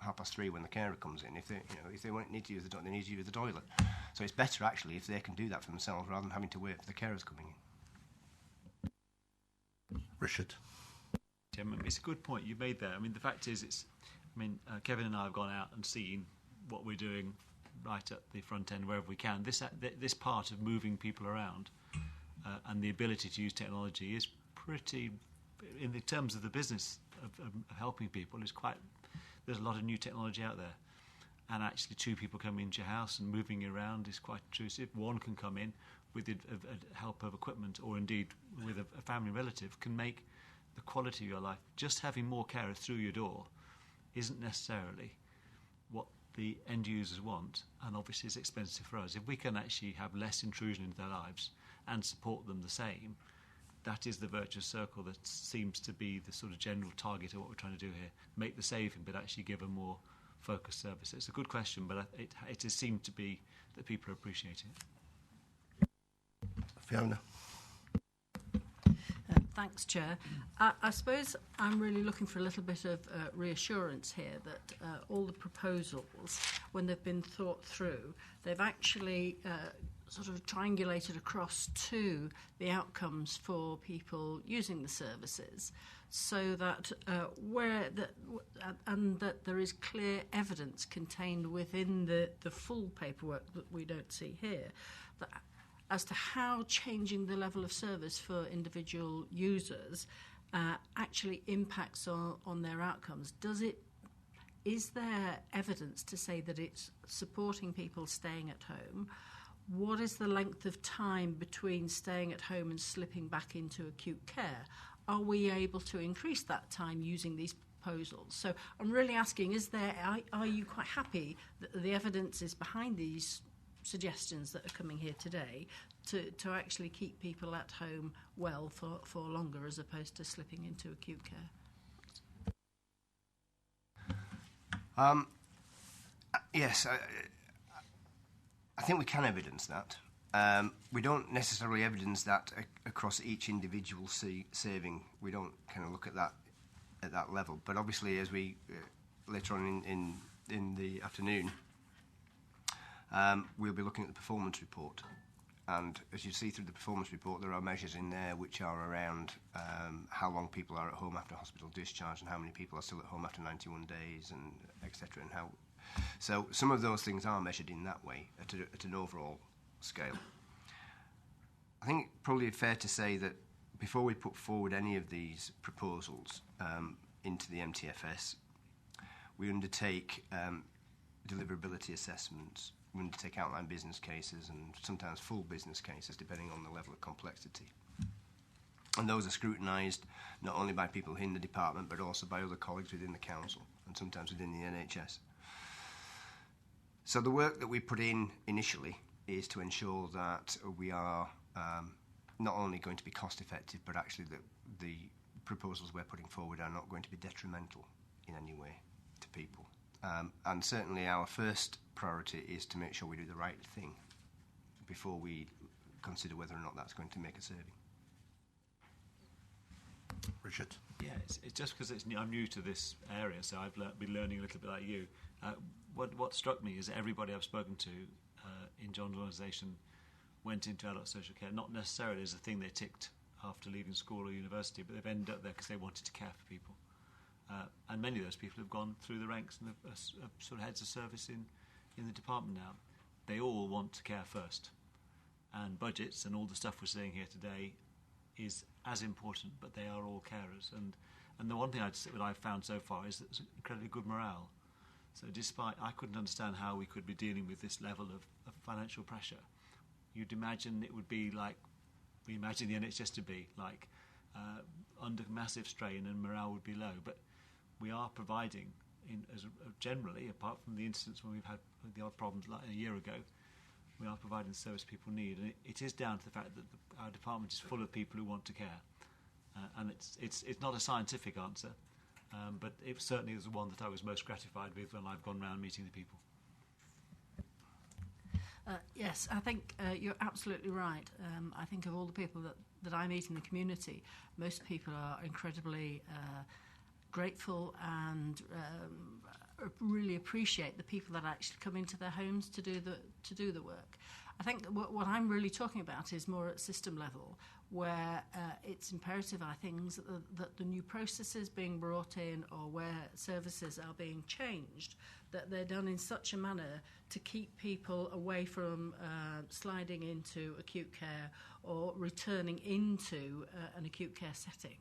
3:30 when the carer comes in. If they need to use the toilet, they need to use the toilet. So it's better actually if they can do that for themselves rather than having to wait for the carers coming in. Richard. It's a good point you made there. I mean, the fact is, Kevin and I have gone out and seen what we're doing right at the front end wherever we can. This part of moving people around and the ability to use technology is pretty, in the terms of the business of helping people, is quite. There's a lot of new technology out there, and actually 2 people coming into your house and moving you around is quite intrusive. 1 can come in with the help of equipment, or indeed with a family relative, can make the quality of your life. Just having more carers through your door isn't necessarily what the end users want, and obviously it's expensive for us. If we can actually have less intrusion into their lives and support them the same, that is the virtuous circle that seems to be the sort of general target of what we're trying to do here. Make the saving, but actually give a more focused service. It's a good question, but it has seemed to be that people are appreciating it. Fiona. Thanks, Chair. I suppose I'm really looking for a little bit of reassurance here that all the proposals, when they've been thought through, they've actually sort of triangulated across to the outcomes for people using the services, so that that there is clear evidence contained within the full paperwork that we don't see here, that as to how changing the level of service for individual users actually impacts on their outcomes. Is there evidence to say that it's supporting people staying at home? What is the length of time between staying at home and slipping back into acute care? Are we able to increase that time using these proposals? So I'm really asking, are you quite happy that the evidence is behind these suggestions that are coming here today to actually keep people at home well for longer as opposed to slipping into acute care? Yes, I think we can evidence that. We don't necessarily evidence that across each individual saving. We don't kind of look at that level. But obviously, as we later on in the afternoon, we'll be looking at the performance report. And as you see through the performance report, there are measures in there which are around how long people are at home after hospital discharge and how many people are still at home after 91 days, and etc. And how. So some of those things are measured in that way at an overall scale. I think it's probably fair to say that before we put forward any of these proposals into the MTFS, we undertake deliverability assessments, we undertake outline business cases and sometimes full business cases depending on the level of complexity. And those are scrutinised not only by people in the department but also by other colleagues within the council and sometimes within the NHS. So the work that we put in initially is to ensure that we are not only going to be cost effective but actually that the proposals we're putting forward are not going to be detrimental in any way to people. And certainly our first priority is to make sure we do the right thing before we consider whether or not that's going to make a saving. Richard? Yeah, it's just because I'm new to this area, so I've been learning a little bit like you. What struck me is that everybody I've spoken to in John's organisation went into adult social care, not necessarily as a thing they ticked after leaving school or university, but they've ended up there because they wanted to care for people. And many of those people have gone through the ranks and are sort of heads of service in the department now. They all want to care first. And budgets and all the stuff we're seeing here today is as important, but they are all carers. And the one thing that I've found so far is that there's incredibly good morale. So despite, I couldn't understand how we could be dealing with this level of financial pressure. You'd imagine it would be like, we imagine the NHS to be, like under massive strain and morale would be low. But we are providing, generally, apart from the incidents when we've had the odd problems like a year ago, we are providing the service people need. And it is down to the fact that our department is full of people who want to care. And it's not a scientific answer, but it certainly is the one that I was most gratified with when I've gone around meeting the people. Yes, I think you're absolutely right. I think of all the people that I meet in the community, most people are incredibly grateful and really appreciate the people that actually come into their homes to do the work. I think what I'm really talking about is more at system level, where it's imperative, I think, that the new processes being brought in or where services are being changed, that they're done in such a manner to keep people away from sliding into acute care or returning into an acute care setting.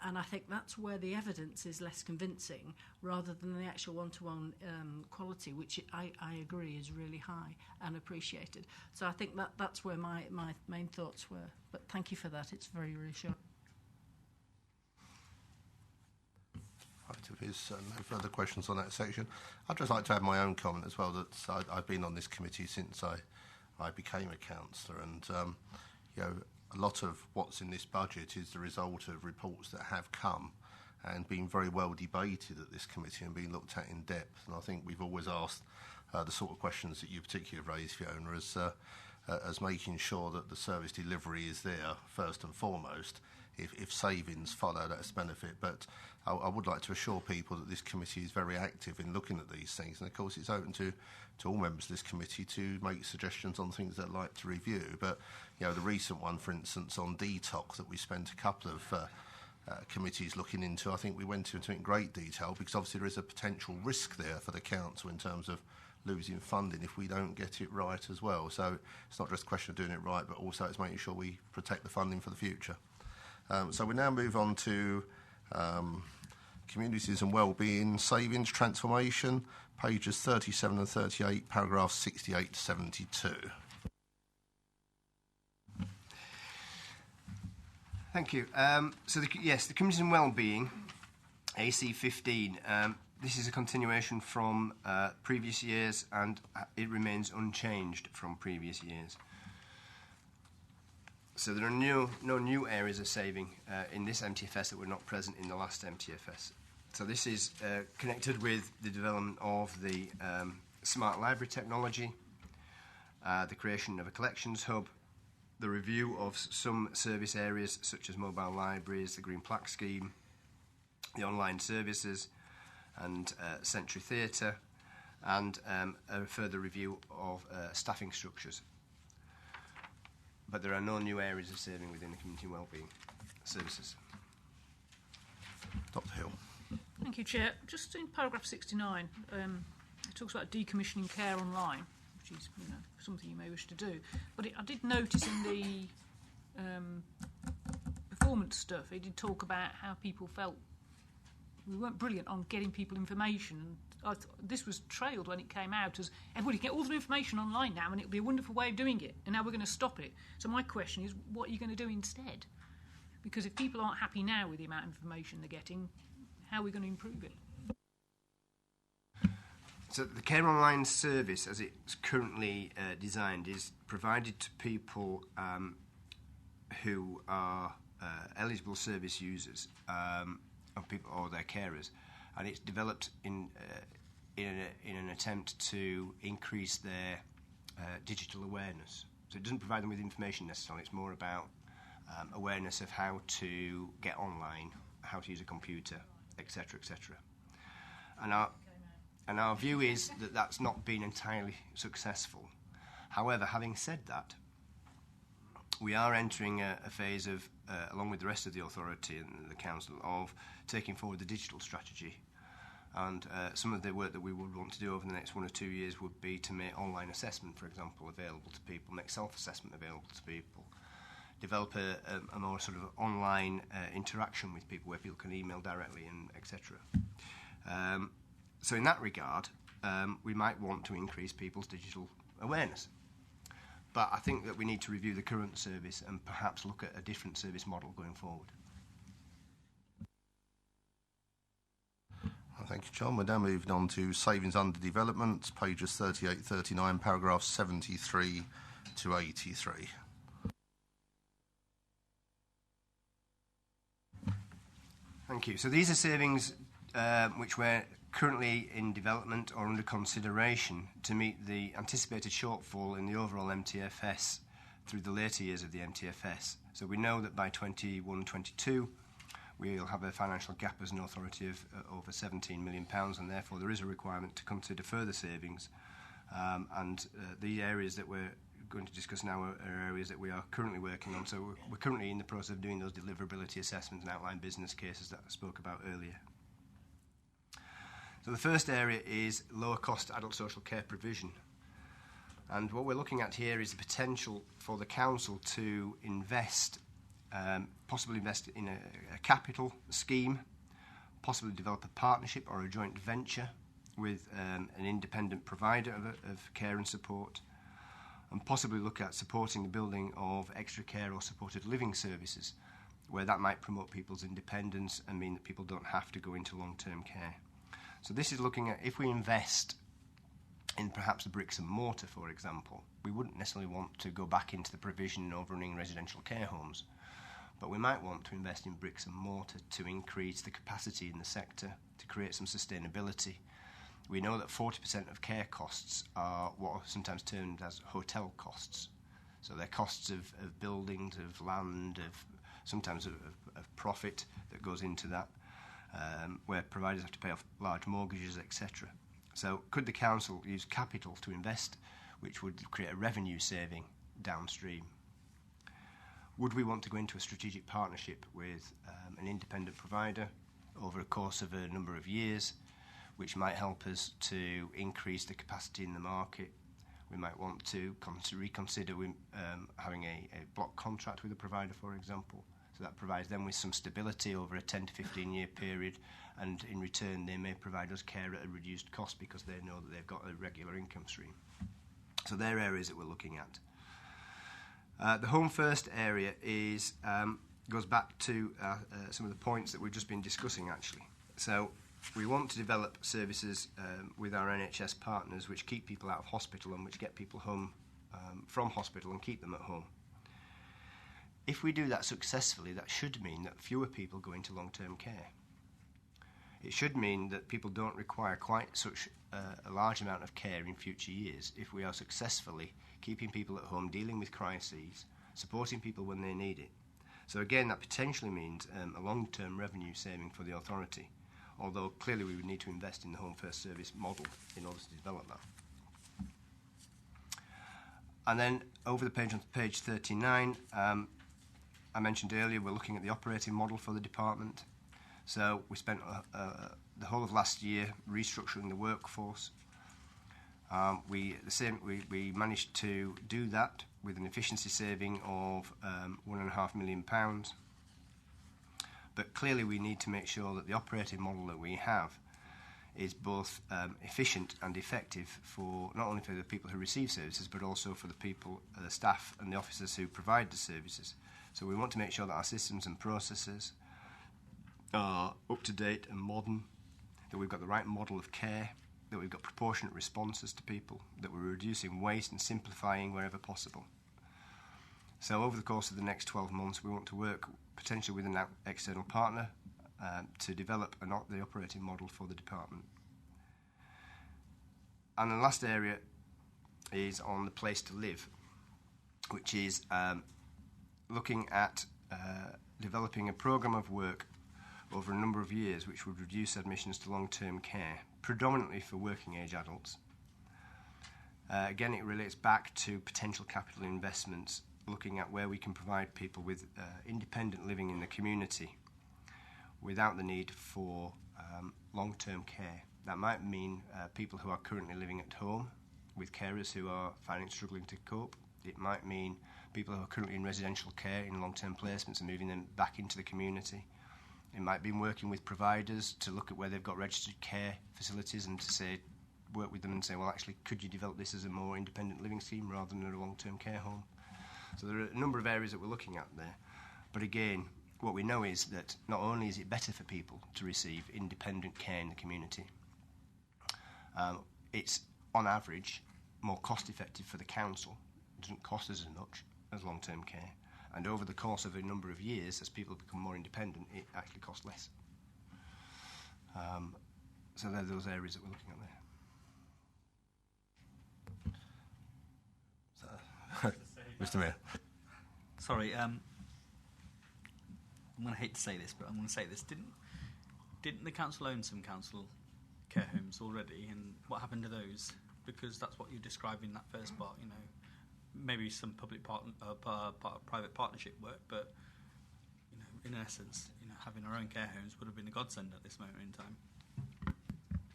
And I think that's where the evidence is less convincing rather than the actual one-to-one quality, which I agree is really high and appreciated. So I think that's where my main thoughts were. But thank you for that. It's very reassuring. Right, if there's no further questions on that section, I'd just like to add my own comment as well, that I've been on this committee since I became a councillor, and you know, a lot of what's in this budget is the result of reports that have come and been very well debated at this committee and been looked at in depth. And I think we've always asked the sort of questions that you particularly raised, Fiona, as making sure that the service delivery is there first and foremost. If savings follow, that's a benefit. But I would like to assure people that this committee is very active in looking at these things. And of course, it's open to all members of this committee to make suggestions on things they'd like to review. But you know, the recent one, for instance, on detox that we spent a couple of committees looking into, I think we went into it in great detail because obviously there is a potential risk there for the council in terms of losing funding if we don't get it right as well. So it's not just a question of doing it right, but also it's making sure we protect the funding for the future. So we now move on to Communities and Wellbeing Savings Transformation, pages 37 and 38, paragraphs 68 to 72. Thank you. So the Communities and Wellbeing, AC15, this is a continuation from previous years and it remains unchanged from previous years. So there are no new areas of saving in this MTFS that were not present in the last MTFS. So this is connected with the development of the smart library technology, the creation of a collections hub, the review of some service areas such as mobile libraries, the Green Plaque Scheme, the online services and Century Theatre, and a further review of staffing structures. But there are no new areas of saving within the community wellbeing services. Dr. Hill. Thank you, Chair. Just in paragraph 69, it talks about decommissioning care online, which is something you may wish to do. But I did notice in the performance stuff, he did talk about how people felt we weren't brilliant on getting people information. This was trailed when it came out as everybody can get all the information online now and it'll be a wonderful way of doing it, and now we're going to stop it. So my question is, what are you going to do instead? Because if people aren't happy now with the amount of information they're getting, how are we going to improve it? So the Care Online service, as it's currently designed, is provided to people who are eligible service users of people or their carers, and it's developed in an attempt to increase their digital awareness. So it doesn't provide them with information necessarily. It's more about awareness of how to get online, how to use a computer, etc., etc. And our view is that that's not been entirely successful. However, having said that, we are entering a phase of, along with the rest of the authority and the council, of taking forward the digital strategy. And some of the work that we would want to do over the next 1 or 2 years would be to make online assessment, for example, available to people, make self-assessment available to people, develop a more sort of online interaction with people where people can email directly and etc. So in that regard, we might want to increase people's digital awareness. But I think that we need to review the current service and perhaps look at a different service model going forward. Thank you, John. We're now moving on to savings under development, pages 38, 39, paragraphs 73 to 83. Thank you. So these are savings which were currently in development or under consideration to meet the anticipated shortfall in the overall MTFS through the later years of the MTFS. So we know that by 21-22 we'll have a financial gap as an authority of over £17 million, and therefore there is a requirement to consider further savings. The areas that we're going to discuss now are areas that we are currently working on. So we're currently in the process of doing those deliverability assessments and outline business cases that I spoke about earlier. So the first area is lower cost adult social care provision. And what we're looking at here is the potential for the council to invest, possibly invest in a capital scheme, possibly develop a partnership or a joint venture with an independent provider of care and support, and possibly look at supporting the building of extra care or supported living services, where that might promote people's independence and mean that people don't have to go into long-term care. So this is looking at, if we invest in perhaps the bricks and mortar, for example, we wouldn't necessarily want to go back into the provision of running residential care homes, but we might want to invest in bricks and mortar to increase the capacity in the sector, to create some sustainability. We know that 40% of care costs are what are sometimes termed as hotel costs. So they're costs of buildings, of land, of sometimes of profit that goes into that, where providers have to pay off large mortgages, etc. So could the council use capital to invest, which would create a revenue saving downstream? Would we want to go into a strategic partnership with an independent provider over a course of a number of years, which might help us to increase the capacity in the market? We might want to reconsider having a block contract with a provider, for example. So that provides them with some stability over a 10 to 15 year period, and in return they may provide us care at a reduced cost because they know that they've got a regular income stream. So they're areas that we're looking at. The Home First area goes back to some of the points that we've just been discussing actually. So we want to develop services with our NHS partners which keep people out of hospital and which get people home from hospital and keep them at home. If we do that successfully, that should mean that fewer people go into long-term care. It should mean that people don't require quite such a large amount of care in future years if we are successfully keeping people at home, dealing with crises, supporting people when they need it. So again, that potentially means a long-term revenue saving for the authority, although clearly we would need to invest in the Home First service model in order to develop that. And then over the page on page 39, I mentioned earlier we're looking at the operating model for the department. So we spent the whole of last year restructuring the workforce. We managed to do that with an efficiency saving of £1.5 million. But clearly we need to make sure that the operating model that we have is both efficient and effective for not only for the people who receive services, but also for the people, the staff and the officers who provide the services. So we want to make sure that our systems and processes are up to date and modern, that we've got the right model of care, that we've got proportionate responses to people, that we're reducing waste and simplifying wherever possible. So over the course of the next 12 months, we want to work potentially with an external partner to develop the operating model for the department. And the last area is on the place to live, which is looking at developing a programme of work over a number of years which would reduce admissions to long-term care, predominantly for working age adults. Again, it relates back to potential capital investments, looking at where we can provide people with independent living in the community without the need for long-term care. That might mean people who are currently living at home with carers who are struggling to cope. It might mean people who are currently in residential care in long-term placements and moving them back into the community. It might be working with providers to look at where they've got registered care facilities and to work with them and say, well, actually, could you develop this as a more independent living scheme rather than a long-term care home? So there are a number of areas that we're looking at there. But again, what we know is that not only is it better for people to receive independent care in the community, it's, on average, more cost-effective for the council. It doesn't cost us as much as long-term care. And over the course of a number of years, as people become more independent, it actually costs less. So they're those areas that we're looking at there. Mr. Mayor. Sorry, I'm going to hate to say this, but I'm going to say this. Didn't the council own some council care homes already, and what happened to those? Because that's what you described in that first part, you know. Maybe some public private partnership work, but you know, in essence, you know, having our own care homes would have been a godsend at this moment in time.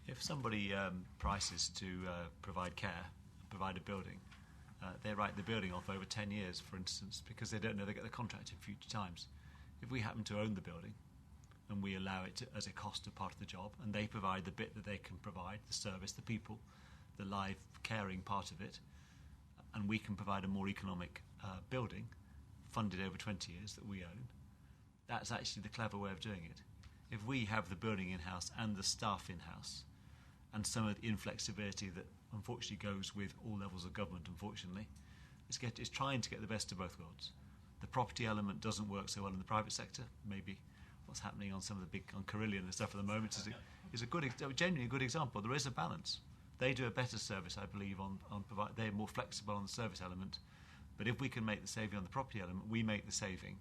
If somebody prices to provide care, provide a building, they write the building off over 10 years, for instance, because they don't know they get the contract in future times. If we happen to own the building and we allow it as a cost of part of the job, and they provide the bit that they can provide, the service, the people, the live caring part of it, and we can provide a more economic building funded over 20 years that we own, that's actually the clever way of doing it. If we have the building in-house and the staff in-house and some of the inflexibility that unfortunately goes with all levels of government, unfortunately, it's trying to get the best of both worlds. The property element doesn't work so well in the private sector. Maybe what's happening on some of the on Carillion and stuff at the moment is a genuinely good example. There is a balance. They do a better service, I believe, they're more flexible on the service element. But if we can make the saving on the property element, we make the saving,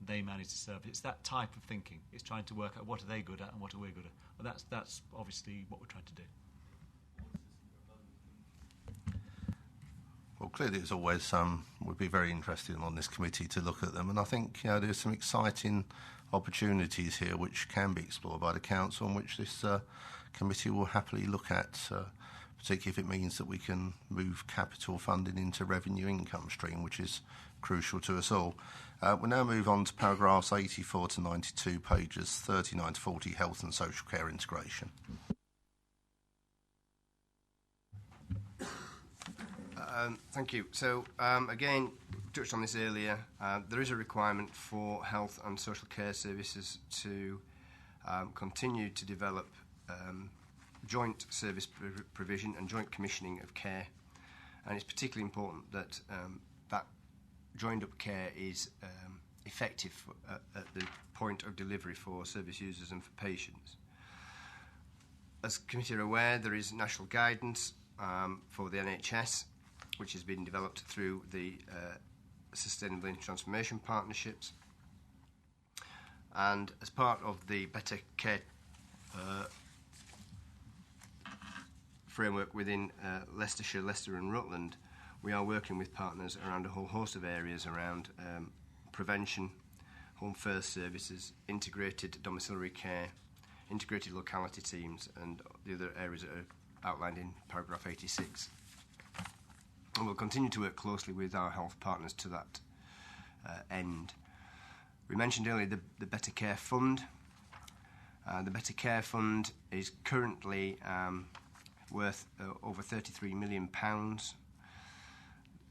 they manage the service. It's that type of thinking. It's trying to work out what are they good at and what are we good at. Well, that's obviously what we're trying to do. Well, clearly, it's always would be very interesting on this committee to look at them, and I think there's some exciting opportunities here which can be explored by the council, and which this committee will happily look at, particularly if it means that we can move capital funding into revenue income stream, which is crucial to us all. We'll now move on to paragraphs 84 to 92, pages 39 to 40, health and social care integration. Thank you. So, again, touched on this earlier, there is a requirement for health and social care services to continue to develop joint service provision and joint commissioning of care. And it's particularly important that that joined-up care is effective at the point of delivery for service users and for patients. As the committee are aware, there is national guidance for the NHS, which has been developed through the Sustainability Transformation Partnerships. And as part of the Better Care framework within Leicestershire, Leicester and Rutland, we are working with partners around a whole host of areas around prevention, home first services, integrated domiciliary care, integrated locality teams, and the other areas that are outlined in paragraph 86. And we'll continue to work closely with our health partners to that end. We mentioned earlier the Better Care Fund. The Better Care Fund is currently worth over £33 million.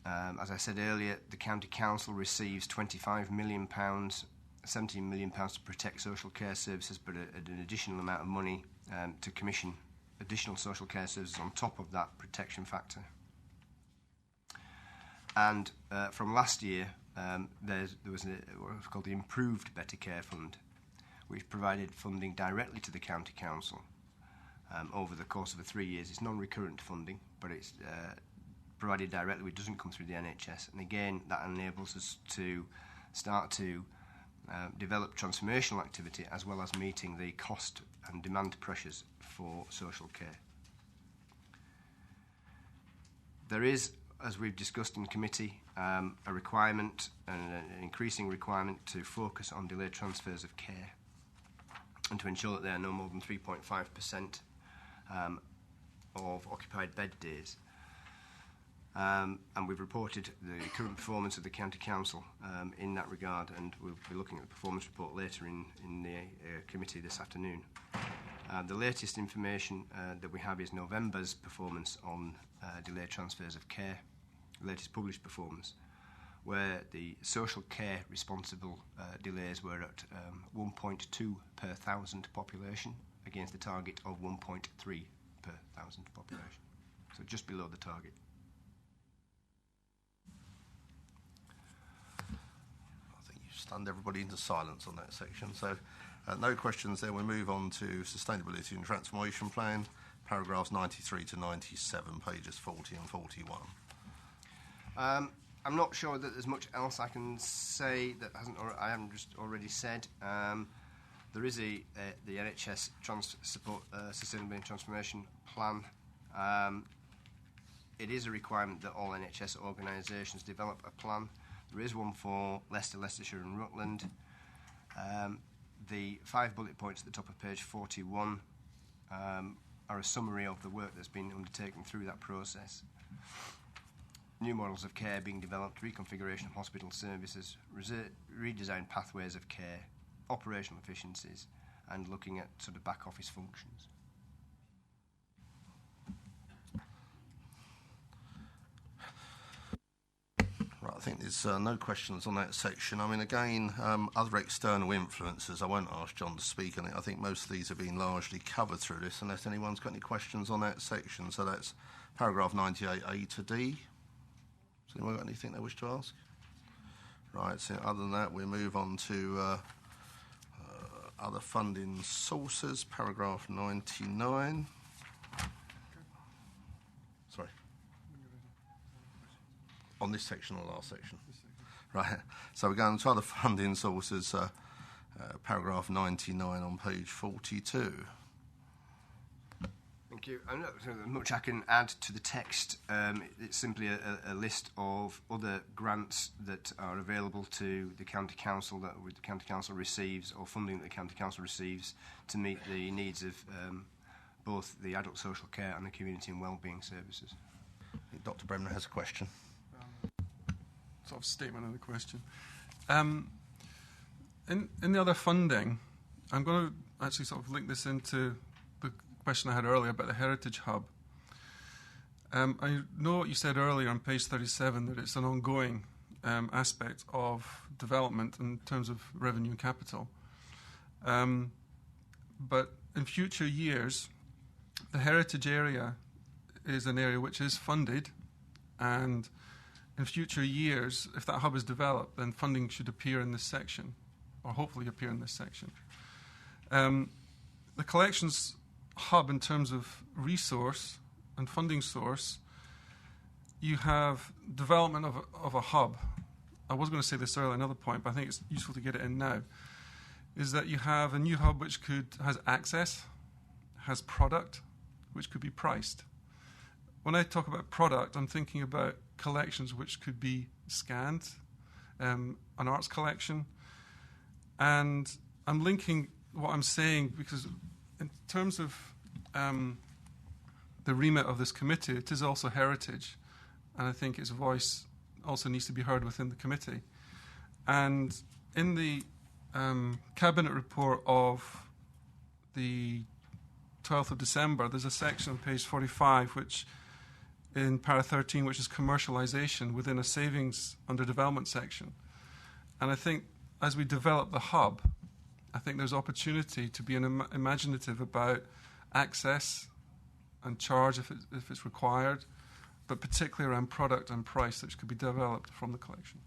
As I said earlier, the County Council receives £25 million, £17 million to protect social care services, but an additional amount of money to commission additional social care services on top of that protection factor. And from last year, there was what was called the Improved Better Care Fund, which provided funding directly to the County Council over the course of the 3 years. It's non-recurrent funding, but it's provided directly, which doesn't come through the NHS. And again, that enables us to start to develop transformational activity as well as meeting the cost and demand pressures for social care. There is, as we've discussed in committee, a requirement, an increasing requirement to focus on delayed transfers of care and to ensure that they are no more than 3.5% of occupied bed days. And we've reported the current performance of the County Council in that regard, and we'll be looking at the performance report later in the committee this afternoon. The latest information that we have is November's performance on delayed transfers of care, the latest published performance, where the social care responsible delays were at 1.2 per 1,000 population against the target of 1.3 per 1,000 population, so just below the target. Stunned everybody into silence on that section. So no questions there. We move on to Sustainability and Transformation Plan, paragraphs 93 to 97, pages 40 and 41. I'm not sure that there's much else I can say that I haven't just already said. There is the NHS Sustainability and Transformation Plan. It is a requirement that all NHS organisations develop a plan. There is one for Leicester, Leicestershire and Rutland. The 5 bullet points at the top of page 41 are a summary of the work that's been undertaken through that process. New models of care being developed, reconfiguration of hospital services, redesigned pathways of care, operational efficiencies, and looking at sort of back office functions. Right, I think there's no questions on that section. I mean, again, other external influences, I won't ask John to speak on it. I think most of these have been largely covered through this, unless anyone's got any questions on that section. So that's paragraph 98A to D. Has anyone got anything they wish to ask? Right, so other than that, we move on to other funding sources, paragraph 99. Sorry. On this section or last section? Right, so we're going to other funding sources, paragraph 99 on page 42. Thank you. I'm not sure much I can add to the text. It's simply a list of other grants that are available to the County Council that the County Council receives, or funding that the County Council receives to meet the needs of both the adult social care and the community and wellbeing services. Dr. Bremner has a question. Sort of statement and a question. In the other funding, I'm going to actually sort of link this into the question I had earlier about the Heritage Hub. I know what you said earlier on page 37, that it's an ongoing aspect of development in terms of revenue and capital. But in future years, the heritage area is an area which is funded, and in future years, if that hub is developed, then funding should appear in this section, or hopefully appear in this section. The collections hub, in terms of resource and funding source, you have development of a hub. I was going to say this earlier, another point, but I think it's useful to get it in now, is that you have a new hub which has access, has product, which could be priced. When I talk about product, I'm thinking about collections which could be scanned, an arts collection, and I'm linking what I'm saying because in terms of the the remit of this committee, it is also heritage, and I think its voice also needs to be heard within the committee. And in the Cabinet report of the 12th of December, there's a section on page 45, which in para 13, which is commercialisation within a savings under development section. And I think as we develop the hub, I think there's opportunity to be imaginative about access and charge if it's required, but particularly around product and price, which could be developed from the collection.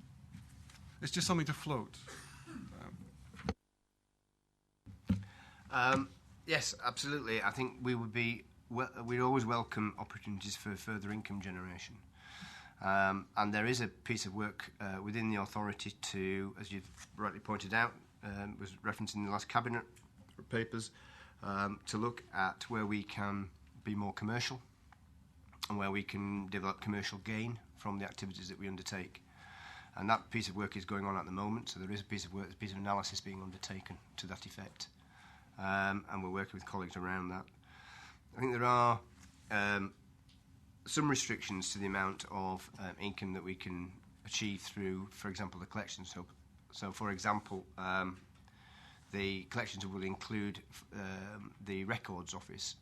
It's just something to float. Yes, absolutely. I think we would be. We'd always welcome opportunities for further income generation, and there is a piece of work within the authority to, as you've rightly pointed out, was referenced in the last cabinet papers, to look at where we can be more commercial and where we can develop commercial gain from the activities that we undertake. And that piece of work is going on at the moment, so there is a piece of work, a piece of analysis being undertaken to that effect. And we're working with colleagues around that. I think there are some restrictions to the amount of income that we can achieve through, for example, the collections hub. So, for example, the collections hub will include the records office,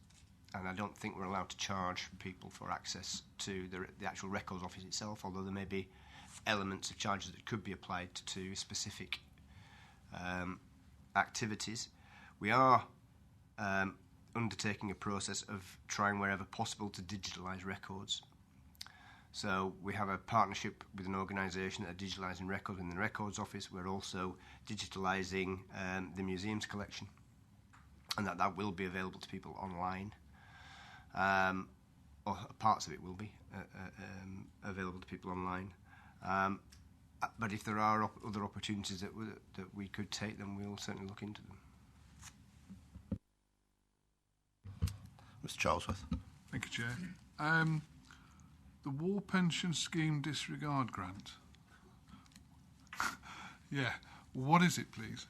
and I don't think we're allowed to charge people for access to the actual records office itself, although there may be elements of charges that could be applied to specific activities. We are undertaking a process of trying wherever possible to digitalise records. So we have a partnership with an organisation that are digitalising records in the records office. We're also digitalising the museum's collection, and that will be available to people online. Or parts of it will be available to people online. But if there are other opportunities that we could take, then we'll certainly look into them. Mr. Charlesworth. Thank you, Chair. The War Pension Scheme Disregard Grant. Yeah, what is it, please?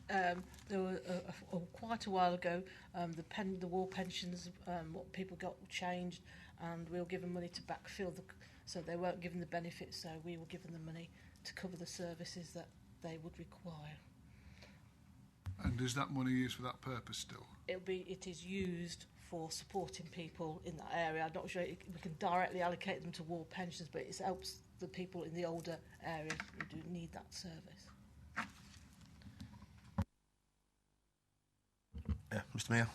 There were quite a while ago, the war pensions, what people got changed, and we were given money to backfill so they weren't given the benefits, so we were given the money to cover the services that they would require. And is that money used for that purpose still? It is used for supporting people in that area. I'm not sure we can directly allocate them to war pensions, but it helps the people in the older areas who do need that service. Yeah, Mr. Mayor.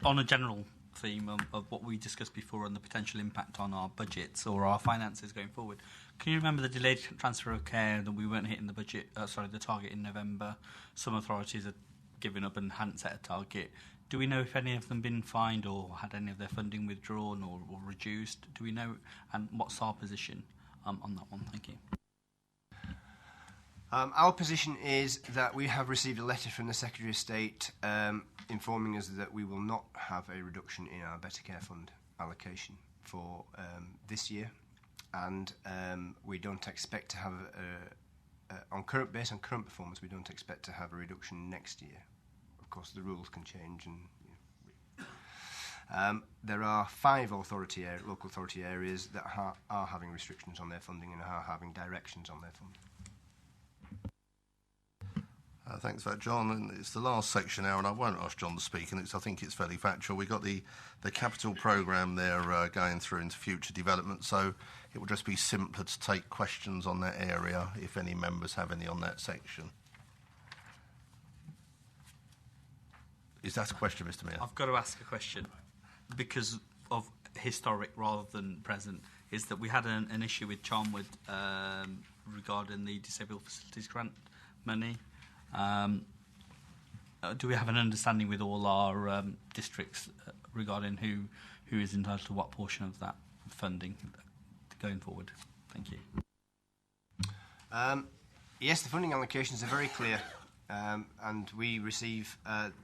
On a general theme of what we discussed before on the potential impact on our budgets or our finances going forward, can you remember the delayed transfer of care that we weren't hitting the budget? The target in November. Some authorities had given up and hadn't set a target. Do we know if any of them been fined or had any of their funding withdrawn or reduced? Do we know? And what's our position on that one? Thank you. Our position is that we have received a letter from the Secretary of State informing us that we will not have a reduction in our Better Care Fund allocation for this year, and we don't expect to have, based on current performance, we don't expect to have a reduction next year. Of course, the rules can change, and there are 5 local authority areas that are having restrictions on their funding and are having directions on their funding. Thanks for that, John. And it's the last section now, and I won't ask John to speak, and I think it's fairly factual. We've got the capital programme there going through into future development, so it will just be simpler to take questions on that area if any members have any on that section. Is that a question, Mr. Mayor? I've got to ask a question because of historic rather than present. Is that we had an issue with Charnwood regarding the Disabled Facilities Grant money. Do we have an understanding with all our districts regarding who is entitled to what portion of that funding going forward? Thank you. Yes, the funding allocations are very clear, and we receive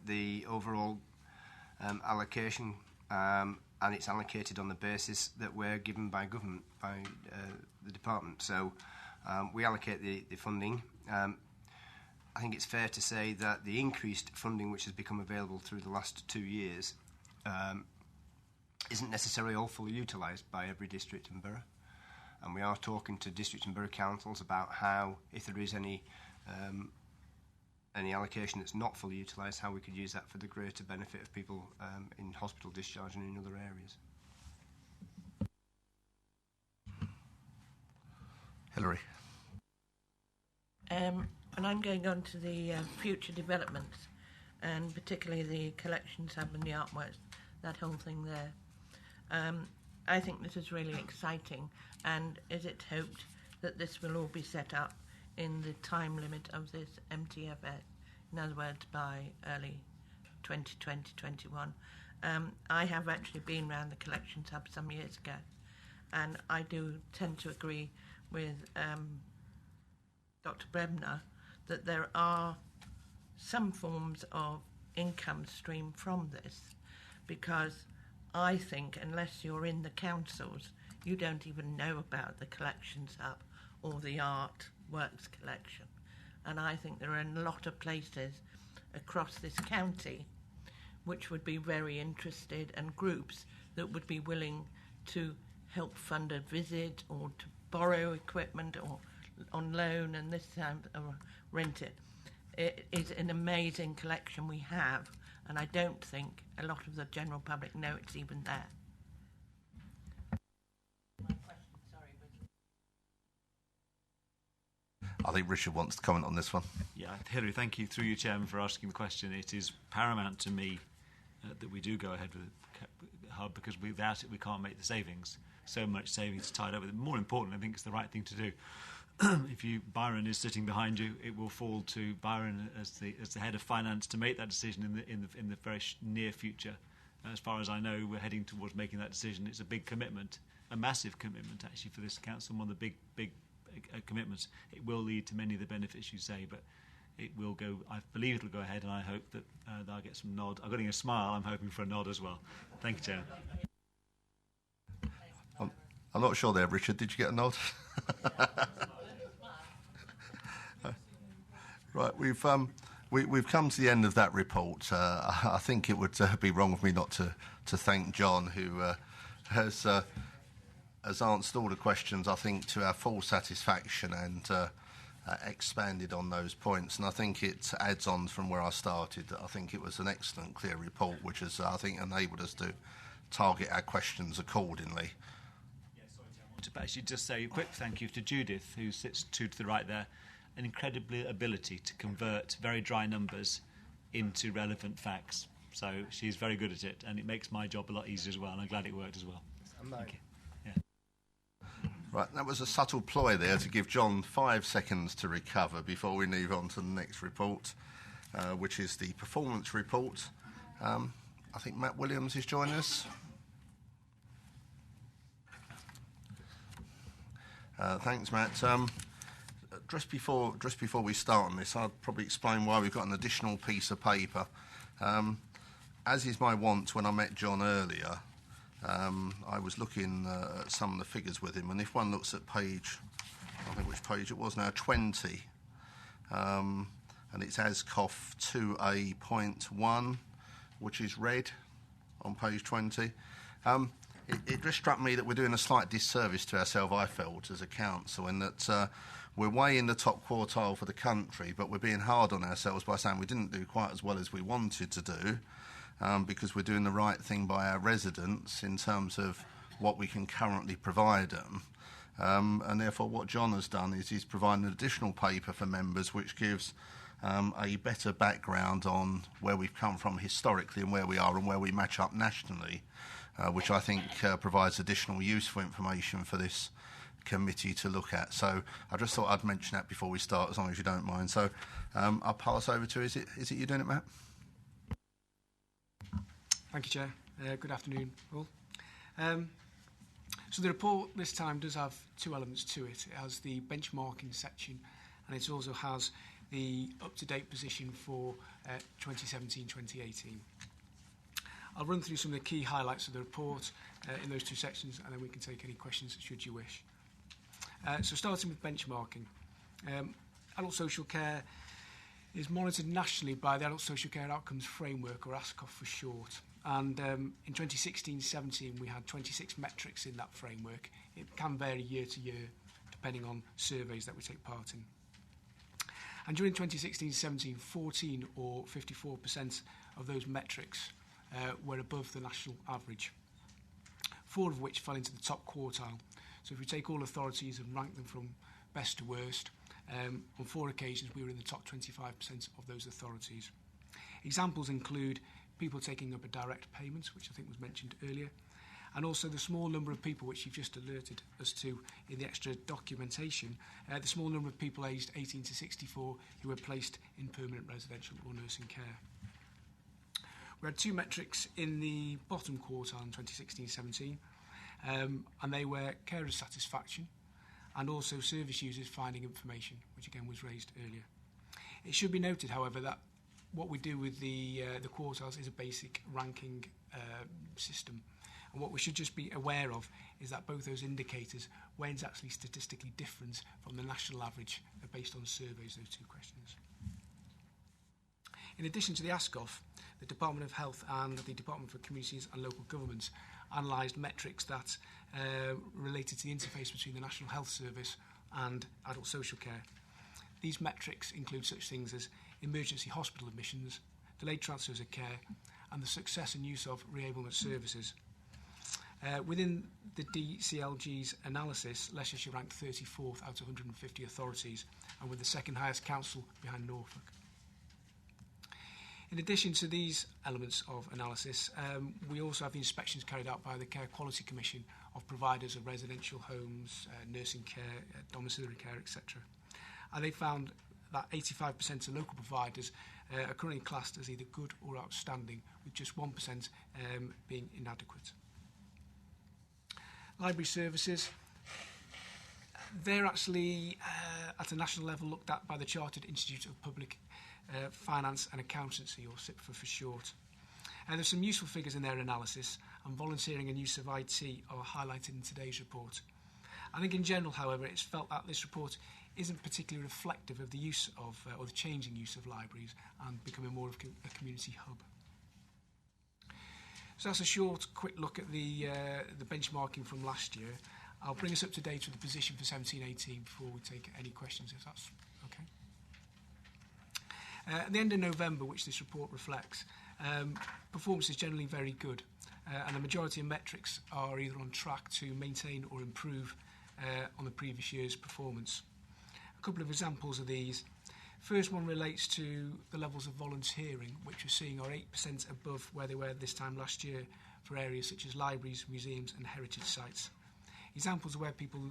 the overall allocation, and it's allocated on the basis that we're given by government, by the department. So we allocate the funding. I think it's fair to say that the increased funding which has become available through the last 2 years isn't necessarily all fully utilised by every district and borough. And we are talking to district and borough councils about how, if there is any allocation that's not fully utilised, how we could use that for the greater benefit of people in hospital discharge and in other areas. Hilary. And I'm going on to the future developments, and particularly the collections hub and the artworks, that whole thing there. I think this is really exciting, and is it hoped that this will all be set up in the time limit of this MTFS, in other words, by early 2020-21. I have actually been around the collections hub some years ago, and I do tend to agree with Dr. Brebner that there are some forms of income stream from this, because I think unless you're in the councils, you don't even know about the collections hub or the art works collection. And I think there are a lot of places across this county which would be very interested, and groups that would be willing to help fund a visit or to borrow equipment or on loan, and this time or rent it. It is an amazing collection we have, and I don't think a lot of the general public know it's even there. I think Richard wants to comment on this one. Yeah, Hilary, thank you through you, Chairman, for asking the question. It is paramount to me that we do go ahead with the hub, because without it we can't make the savings. So much savings tied up with it. More important, I think it's the right thing to do. If Byron is sitting behind you, it will fall to Byron as the head of finance to make that decision in the very near future. As far as I know, we're heading towards making that decision. It's a big commitment, a massive commitment actually for this council. One of the big commitments. It will lead to many of the benefits you say, but it will go. I believe it'll go ahead, and I hope that I'll get some nod. I'm getting a smile. I'm hoping for a nod as well. Thank you, Chair. I'm not sure there, Richard. Did you get a nod? Right, we've come to the end of that report. I think it would be wrong of me not to thank John, who has answered all the questions, I think, to our full satisfaction, and expanded on those points. And I think it adds on from where I started. I think it was an excellent, clear report, which has, I think, enabled us to target our questions accordingly. To actually just say a quick thank you to Judith, who sits to the right there, an incredible ability to convert very dry numbers into relevant facts. So she's very good at it, and it makes my job a lot easier as well, and I'm glad it worked as well. Thank you. Yeah. Right, that was a subtle ploy there to give John 5 seconds to recover before we move on to the next report, which is the performance report. I think Matt Williams is joining us. Thanks, Matt. Just before we start on this, I'll probably explain why we've got an additional piece of paper. As is my wont, when I met John earlier, I was looking at some of the figures with him, and if one looks at page, I think which page it was now, 20, and it's ASCOF 2A.1, which is red on page 20. It just struck me that we're doing a slight disservice to ourselves, I felt, as a council, in that we're way in the top quartile for the country, but we're being hard on ourselves by saying we didn't do quite as well as we wanted to do, because we're doing the right thing by our residents in terms of what we can currently provide them. And therefore what John has done is he's provided an additional paper for members which gives a better background on where we've come from historically and where we are and where we match up nationally, which I think provides additional useful information for this committee to look at. So I just thought I'd mention that before we start, as long as you don't mind. So I'll pass over to, is it you doing it, Matt? Thank you, Chair. Good afternoon, all. So the report this time does have two elements to it. It has the benchmarking section, and it also has the up-to-date position for 2017-2018. I'll run through some of the key highlights of the report in those two sections, and then we can take any questions should you wish. So starting with benchmarking. Adult social care is monitored nationally by the Adult Social Care Outcomes Framework, or ASCOF for short. And in 2016-17, we had 26 metrics in that framework. It can vary year to year, depending on surveys that we take part in. And during 2016-17, 14 or 54% of those metrics were above the national average, 4 of which fell into the top quartile. So if we take all authorities and rank them from best to worst, on 4 occasions we were in the top 25% of those authorities. Examples include people taking up a direct payment, which I think was mentioned earlier, and also the small number of people, which you've just alerted us to in the extra documentation, the small number of people aged 18 to 64 who were placed in permanent residential or nursing care. We had 2 metrics in the bottom quartile in 2016-17, and they were carer satisfaction and also service users finding information, which again was raised earlier. It should be noted, however, that what we do with the quartiles is a basic ranking system. And what we should just be aware of is that both those indicators weren't actually statistically different from the national average based on surveys, those 2 questions. In addition to the ASCOF, the Department of Health and the Department for Communities and Local Governments analysed metrics that related to the interface between the National Health Service and adult social care. These metrics include such things as emergency hospital admissions, delayed transfers of care, and the success and use of reablement services. Within the DCLG's analysis, Leicestershire ranked 34th out of 150 authorities, and with the second highest council behind Norfolk. In addition to these elements of analysis, we also have the inspections carried out by the Care Quality Commission of providers of residential homes, nursing care, domiciliary care, etc. And they found that 85% of local providers are currently classed as either good or outstanding, with just 1% being inadequate. Library services, they're actually at a national level looked at by the Chartered Institute of Public Finance and Accountancy, or CIPFA for short. There's some useful figures in their analysis, and volunteering and use of IT are highlighted in today's report. I think in general, however, it's felt that this report isn't particularly reflective of the use of, or the changing use of libraries and becoming more of a community hub. So that's a short, quick look at the benchmarking from last year. I'll bring us up to date with the position for 17-18 before we take any questions, if that's okay. At the end of November, which this report reflects, performance is generally very good, and the majority of metrics are either on track to maintain or improve on the previous year's performance. A couple of examples of these. First one relates to the levels of volunteering, which we're seeing are 8% above where they were this time last year for areas such as libraries, museums and heritage sites. Examples of where people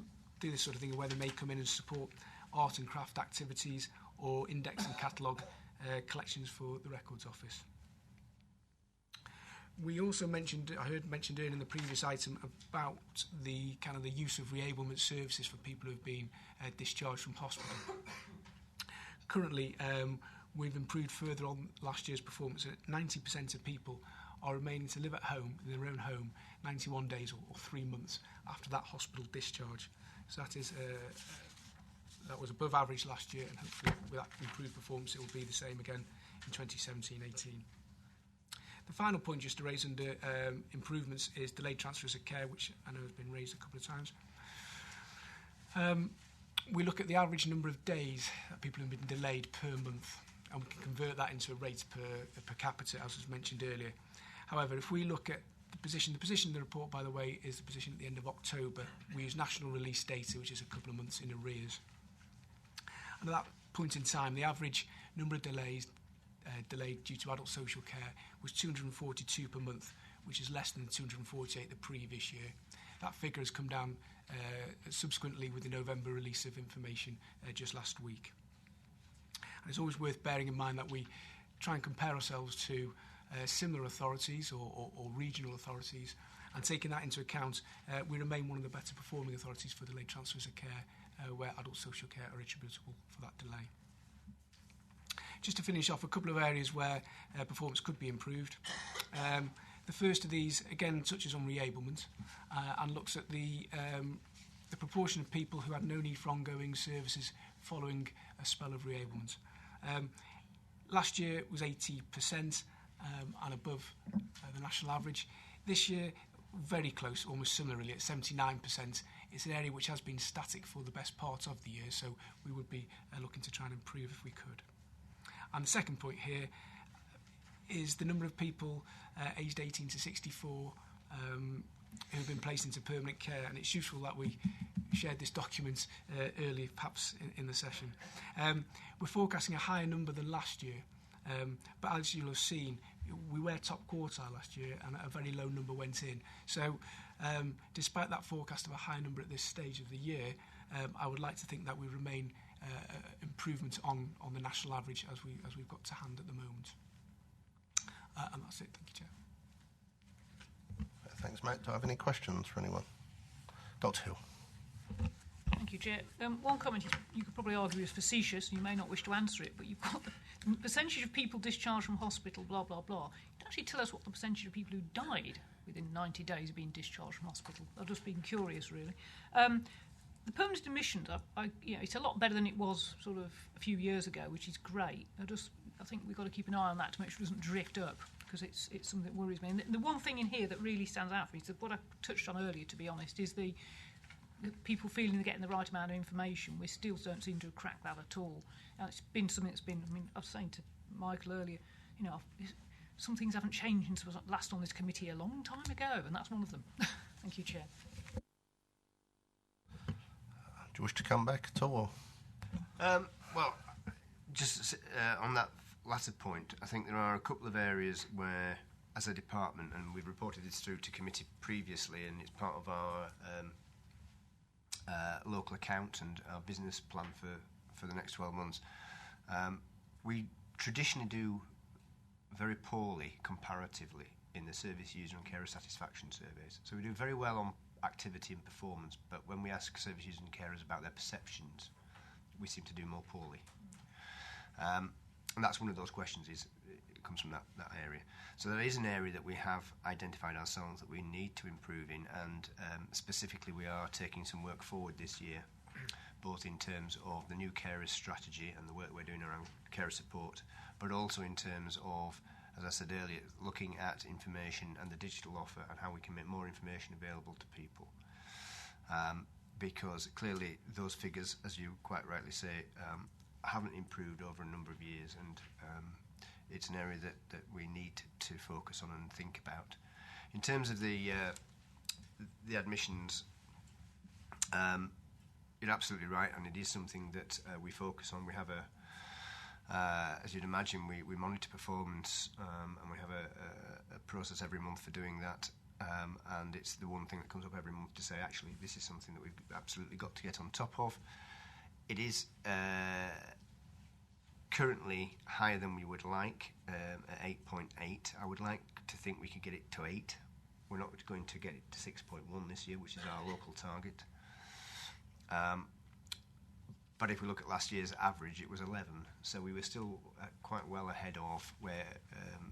do this sort of thing are where they may come in and support art and craft activities or index and catalogue collections for the Records Office. We also mentioned, I heard mentioned earlier in the previous item about the kind of the use of reablement services for people who have been discharged from hospital. Currently, we've improved further on last year's performance. 90% of people are remaining to live at home, in their own home, 91 days or 3 months after that hospital discharge. So that is that was above average last year, and hopefully with that improved performance it will be the same again in 2017-18. The final point just to raise under improvements is delayed transfers of care, which I know has been raised a couple of times. We look at the average number of days that people have been delayed per month, and we can convert that into a rate per capita, as was mentioned earlier. However, if we look at the position of the report, by the way, is the position at the end of October. We use national release data, which is a couple of months in arrears. And at that point in time, the average number of delays delayed due to adult social care was 242 per month, which is less than the 248 the previous year. That figure has come down subsequently with the November release of information just last week. And it's always worth bearing in mind that we try and compare ourselves to similar authorities or regional authorities, and taking that into account, we remain one of the better performing authorities for delayed transfers of care where adult social care are attributable for that delay. Just to finish off, a couple of areas where performance could be improved. The first of these, again, touches on reablement and looks at the proportion of people who had no need for ongoing services following a spell of reablement. Last year was 80% and above the national average. This year, very close, almost similar really, at 79%. It's an area which has been static for the best part of the year, so we would be looking to try and improve if we could. And the second point here is the number of people aged 18 to 64 who have been placed into permanent care, and it's useful that we shared this document early, perhaps in the session. We're forecasting a higher number than last year, but as you'll have seen, we were top quartile last year and a very low number went in. So despite that forecast of a high number at this stage of the year, I would like to think that we remain improvement on the national average as we've got to hand at the moment. And that's it. Thank you, Chair. Thanks, Matt. Do I have any questions for anyone? Dr. Hill. Thank you, Chair. One comment you could probably argue is facetious, and you may not wish to answer it, but you've got the percentage of people discharged from hospital, blah, blah, blah. You don't actually tell us what the percentage of people who died within 90 days of being discharged from hospital. I've just been curious, really. The permanent admissions, it's a lot better than it was sort of a few years ago, which is great. I think we've got to keep an eye on that to make sure it doesn't drift up, because it's something that worries me. And the one thing in here that really stands out for me, is what I touched on earlier, to be honest, is the people feeling they're getting the right amount of information. We still don't seem to have cracked that at all. And it's been something that's been, I was saying to Michael earlier, some things haven't changed since I was last on this committee a long time ago, and that's one of them. Thank you, Chair. Do you wish to come back at all? Well, just on that latter point, I think there are a couple of areas where, as a department, and we've reported this through to committee previously, and it's part of our local account and our business plan for the next 12 months. We traditionally do very poorly comparatively in the service user and carer satisfaction surveys. So we do very well on activity and performance, but when we ask service users and carers about their perceptions, we seem to do more poorly. And that's one of those questions, it comes from that area. So there is an area that we have identified ourselves that we need to improve in, and specifically we are taking some work forward this year, both in terms of the new carers strategy and the work we're doing around carer support, but also in terms of, as I said earlier, looking at information and the digital offer and how we can make more information available to people. Because clearly those figures, as you quite rightly say, haven't improved over a number of years, and it's an area that we need to focus on and think about. In terms of the admissions, you're absolutely right, and it is something that we focus on. We have as you'd imagine, we monitor performance, and we have a process every month for doing that. And it's the one thing that comes up every month to say, actually, this is something that we've absolutely got to get on top of. It is currently higher than we would like, at 8.8. I would like to think we could get it to 8. We're not going to get it to 6.1 this year, which is our local target. But if we look at last year's average, it was 11. So we were still quite well ahead of where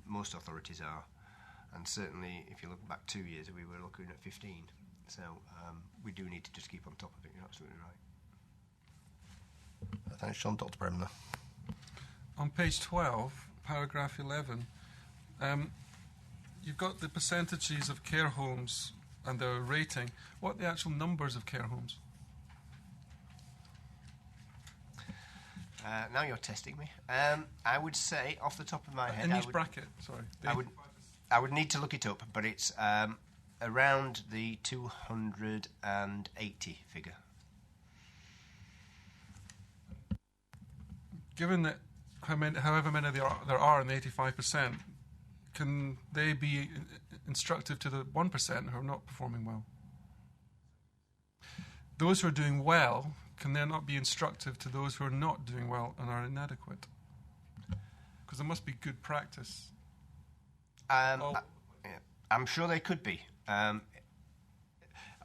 most authorities are. And certainly, if you look back 2 years, we were looking at 15. So we do need to just keep on top of it. You're absolutely right. Thanks, John. Dr. Bremner. On page 12, paragraph 11, you've got the percentages of care homes and their rating. What are the actual numbers of care homes? Now you're testing me. I would say, off the top of my head, in each bracket, sorry. I would need to look it up, but it's around the 280 figure. Given that however many there are in the 85%, can they be instructive to the 1% who are not performing well? Those who are doing well, can they not be instructive to those who are not doing well and are inadequate? Because there must be good practice. I'm sure they could be. I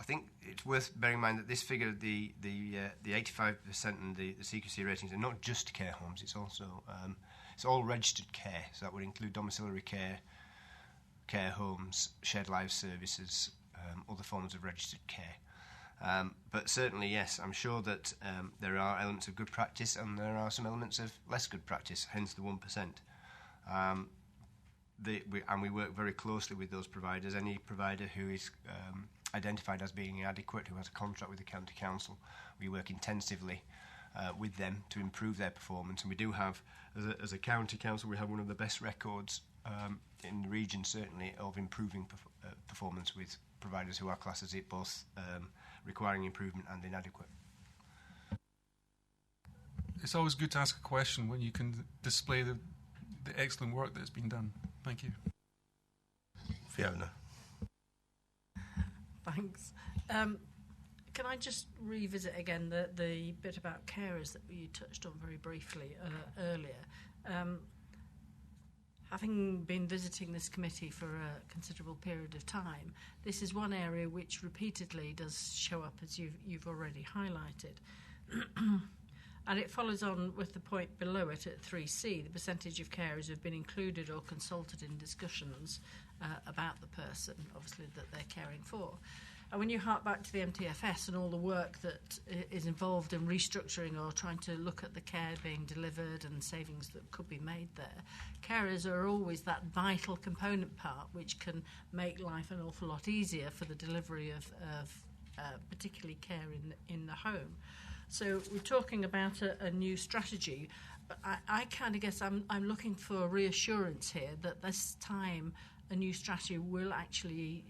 think it's worth bearing in mind that this figure, the 85% and the CQC ratings, are not just care homes. It's also it's all registered care. So that would include domiciliary care, care homes, shared life services, other forms of registered care. But certainly, yes, I'm sure that there are elements of good practice and there are some elements of less good practice, hence the 1%. And we work very closely with those providers. Any provider who is identified as being inadequate, who has a contract with the county council, we work intensively with them to improve their performance. And we do have, as a county council, we have one of the best records in the region, certainly, of improving performance with providers who are classed as it both requiring improvement and inadequate. It's always good to ask a question when you can display the excellent work that's been done. Thank you. Fiona. Thanks. Can I just revisit again the bit about carers that you touched on very briefly earlier? Having been visiting this committee for a considerable period of time, this is one area which repeatedly does show up, as you've already highlighted. And it follows on with the point below it at 3C, the percentage of carers who have been included or consulted in discussions about the person, obviously, that they're caring for. And when you hark back to the MTFS and all the work that is involved in restructuring or trying to look at the care being delivered and savings that could be made there, carers are always that vital component part which can make life an awful lot easier for the delivery of particularly care in the home. So we're talking about a new strategy, but I kind of guess I'm looking for reassurance here that this time a new strategy will actually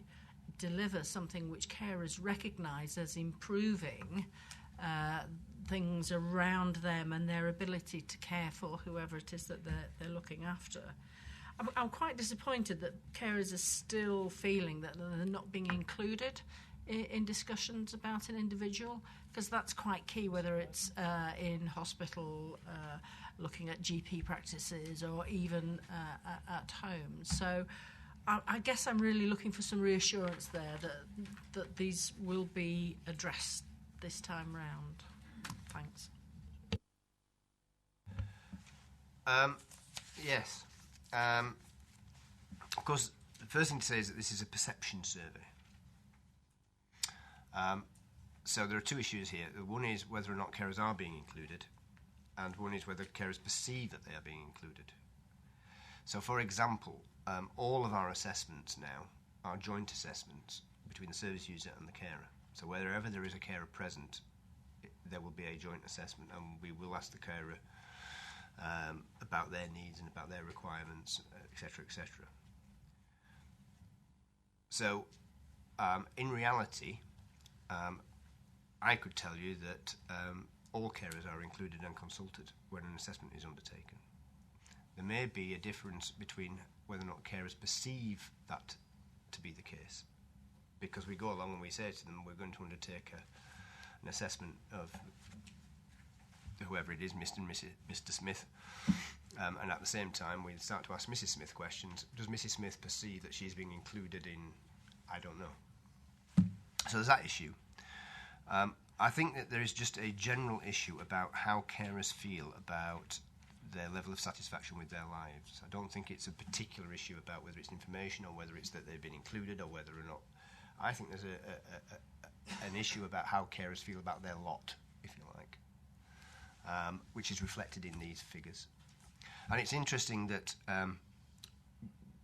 deliver something which carers recognise as improving things around them and their ability to care for whoever it is that they're looking after. I'm quite disappointed that carers are still feeling that they're not being included in discussions about an individual, because that's quite key, whether it's in hospital, looking at GP practices, or even at home. So I guess I'm really looking for some reassurance there that these will be addressed this time round. Thanks. Yes. Of course, the first thing to say is that this is a perception survey. So there are two issues here. One is whether or not carers are being included, and one is whether carers perceive that they are being included. So, for example, all of our assessments now are joint assessments between the service user and the carer. So wherever there is a carer present, there will be a joint assessment, and we will ask the carer about their needs and about their requirements, etc., etc. So, in reality, I could tell you that all carers are included and consulted when an assessment is undertaken. There may be a difference between whether or not carers perceive that to be the case, because we go along and we say to them, we're going to undertake an assessment of whoever it is, Mr. and Mr. Smith, and at the same time we start to ask Mrs. Smith questions. Does Mrs. Smith perceive that she's being included in, I don't know. So there's that issue. I think that there is just a general issue about how carers feel about their level of satisfaction with their lives. I don't think it's a particular issue about whether it's information or whether it's that they've been included or whether or not. I think there's an issue about how carers feel about their lot, if you like, which is reflected in these figures. And it's interesting that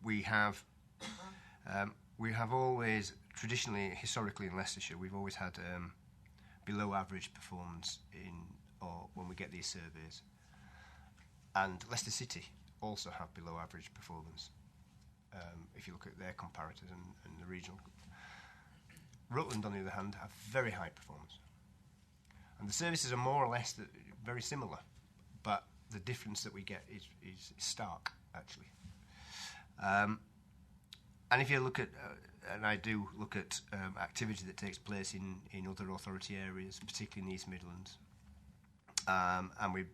we have always, traditionally, historically in Leicestershire, we've always had below average performance or when we get these surveys. And Leicester City also have below average performance, if you look at their comparators and the regional. Rutland, on the other hand, have very high performance. And the services are more or less very similar, but the difference that we get is stark, actually. And if you look at, and I do look at activity that takes place in other authority areas, particularly in the East Midlands, and we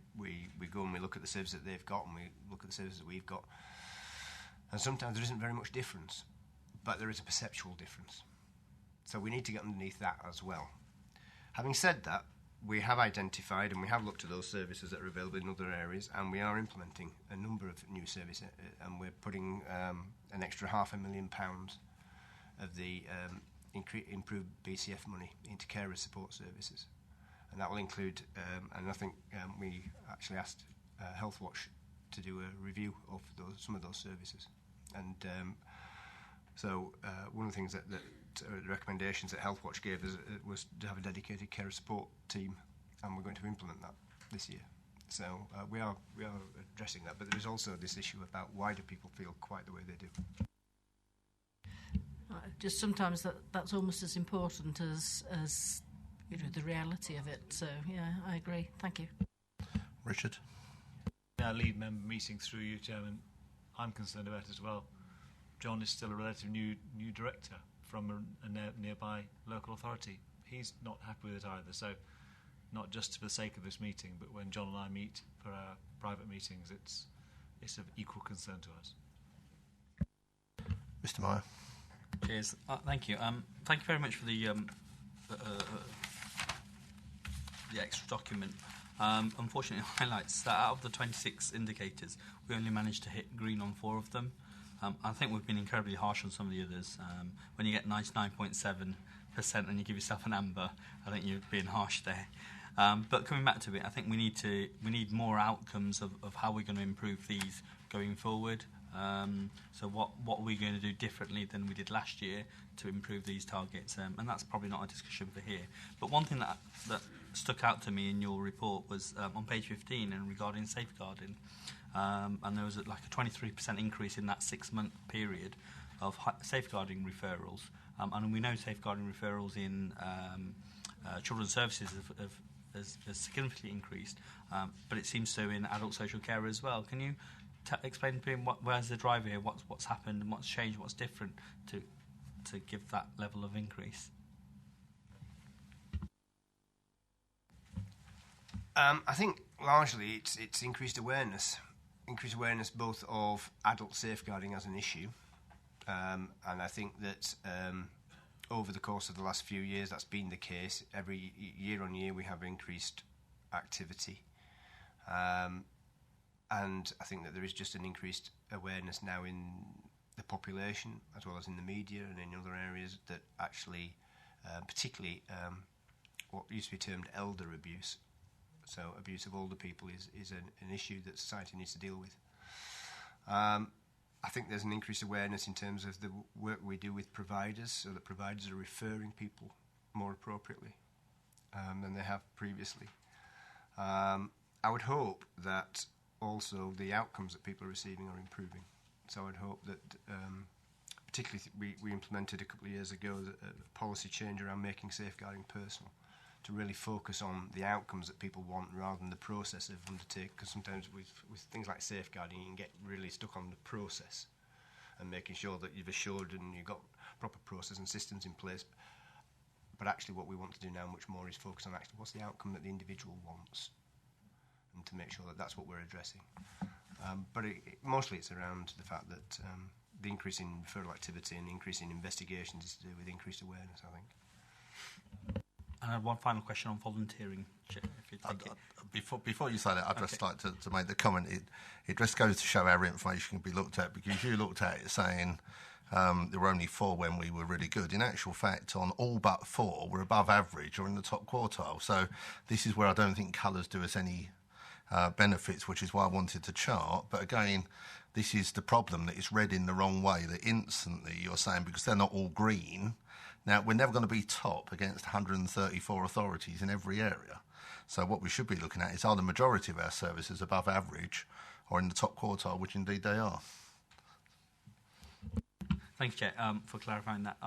go and we look at the services that they've got and we look at the services that we've got, and sometimes there isn't very much difference, but there is a perceptual difference. So we need to get underneath that as well. Having said that, we have identified and we have looked at those services that are available in other areas, and we are implementing a number of new services, and we're putting an extra £500,000 of the improve BCF money into carer support services. And that will include, and I think we actually asked Health Watch to do a review of some of those services. And so one of the things that the recommendations that Health Watch gave us was to have a dedicated carer support team, and we're going to implement that this year. So we are addressing that, but there is also this issue about why do people feel quite the way they do. Just sometimes that's almost as important as the reality of it. So yeah, I agree. Thank you. Richard? Our lead member meeting through you, Chairman, I'm concerned about it as well. John is still a relatively new director from a nearby local authority. He's not happy with it either. So not just for the sake of this meeting, but when John and I meet for our private meetings, it's of equal concern to us. Mr. Meyer? Cheers. Thank you. Thank you very much for the extra document. Unfortunately, it highlights that out of the 26 indicators, we only managed to hit green on 4 of them. I think we've been incredibly harsh on some of the others. When you get 99.7% and you give yourself an amber, I think you're being harsh there. But coming back to it, I think we need more outcomes of how we're going to improve these going forward. So what are we going to do differently than we did last year to improve these targets? And that's probably not a discussion for here. But one thing that stuck out to me in your report was on page 15 and regarding safeguarding. And there was a 23% increase in that 6-month period of safeguarding referrals. And we know safeguarding referrals in children's services has significantly increased, but it seems so in adult social care as well. Can you explain to me where's the driver here, what's happened and what's changed, what's different to give that level of increase? I think largely it's increased awareness both of adult safeguarding as an issue, and I think that over the course of the last few years that's been the case. Every year on year we have increased activity, and I think that there is just an increased awareness now in the population as well as in the media and in other areas that actually particularly what used to be termed elder abuse, so abuse of older people is an issue that society needs to deal with. I think there's an increased awareness in terms of the work we do with providers, so that providers are referring people more appropriately than they have previously. I would hope that also the outcomes that people are receiving are improving. So I'd hope that, particularly we implemented a couple of years ago a policy change around making safeguarding personal, to really focus on the outcomes that people want rather than the process they've undertaken. Because sometimes with things like safeguarding, you can get really stuck on the process and making sure that you've assured and you've got proper process and systems in place. But actually what we want to do now much more is focus on actually what's the outcome that the individual wants, and to make sure that that's what we're addressing. But mostly it's around the fact that the increase in referral activity and the increase in investigations is to do with increased awareness, I think. And I have one final question on volunteering, if you take it. Before you say that, I'd just like to make the comment. It just goes to show our information can be looked at, because you looked at it saying there were only 4 when we were really good. In actual fact, on all but 4, we're above average or in the top quartile. So this is where I don't think colours do us any benefits, which is why I wanted to chart. But again, this is the problem, that it's read in the wrong way, that instantly you're saying because they're not all green. Now, we're never going to be top against 134 authorities in every area. So what we should be looking at is, are the majority of our services above average or in the top quartile, which indeed they are. Thank you, Chair, for clarifying that.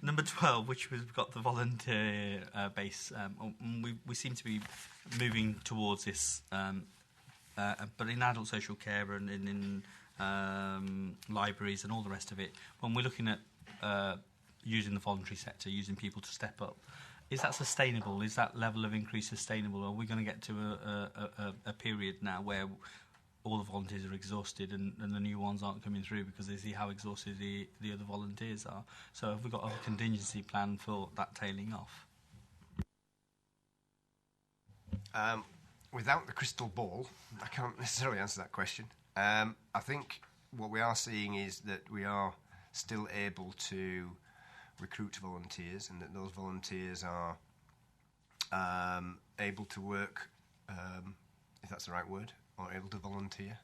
Number 12, which we've got the volunteer base, we seem to be moving towards this, but in adult social care and in libraries and all the rest of it, when we're looking at using the voluntary sector, using people to step up, is that sustainable? Is that level of increase sustainable? Or are we going to get to a period now where all the volunteers are exhausted and the new ones aren't coming through because they see how exhausted the other volunteers are? So have we got a contingency plan for that tailing off? Without the crystal ball, I can't necessarily answer that question. I think what we are seeing is that we are still able to recruit volunteers, and that those volunteers are able to work, if that's the right word, or able to volunteer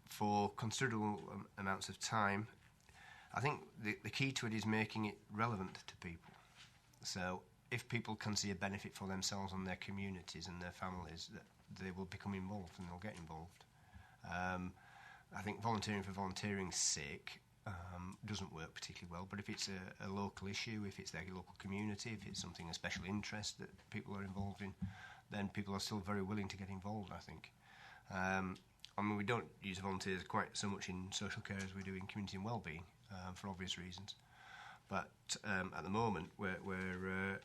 for considerable amounts of time. I think the key to it is making it relevant to people. So if people can see a benefit for themselves and their communities and their families, that they will become involved and they'll get involved. I think volunteering for volunteering's sake doesn't work particularly well, but if it's a local issue, if it's their local community, if it's something of special interest that people are involved in, then people are still very willing to get involved, I think. I mean, we don't use volunteers quite so much in social care as we do in community and wellbeing, for obvious reasons. But at the moment, we're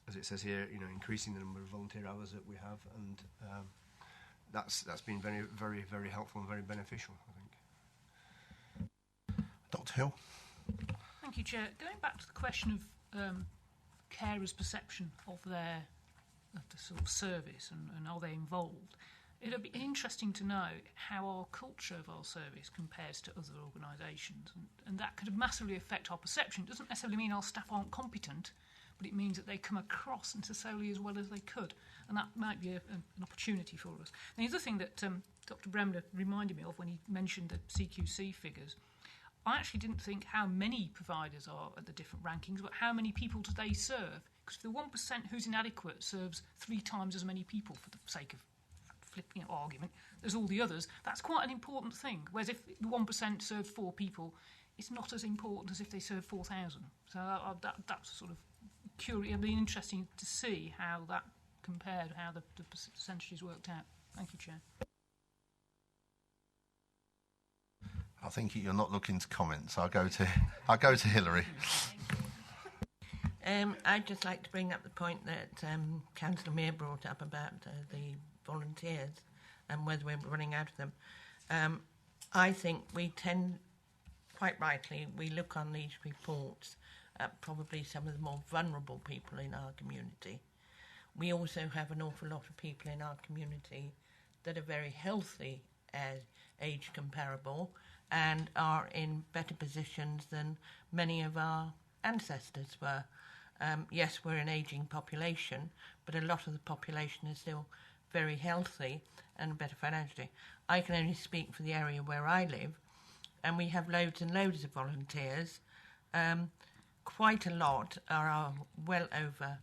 as it says here, increasing the number of volunteer hours that we have, and that's been very, very, very helpful and very beneficial, I think. Dr. Hill. Thank you, Chair. Going back to the question of carers' perception of the sort of service and are they involved, it'd be interesting to know how our culture of our service compares to other organisations, and that could massively affect our perception. It doesn't necessarily mean our staff aren't competent, but it means that they come across necessarily as well as they could, and that might be an opportunity for us. And the other thing that Dr. Bremner reminded me of when he mentioned the CQC figures, I actually didn't think how many providers are at the different rankings, but how many people do they serve? Because the 1% who's inadequate serves 3 times as many people, for the sake of argument, as all the others. That's quite an important thing. Whereas if the 1% serve 4 people, it's not as important as if they serve 4,000. So that's sort of curious. It'd be interesting to see how that compared, how the percentages worked out. Thank you, Chair. I think you're not looking to comment, so I'll go to Hilary. I'd just like to bring up the point that Councillor Meir brought up about the volunteers and whether we're running out of them. I think we tend, quite rightly, we look on these reports at probably some of the more vulnerable people in our community. We also have an awful lot of people in our community that are very healthy as age comparable and are in better positions than many of our ancestors were. Yes, we're an ageing population, but a lot of the population is still very healthy and better financially. I can only speak for the area where I live, and we have loads and loads of volunteers. Quite a lot are well over,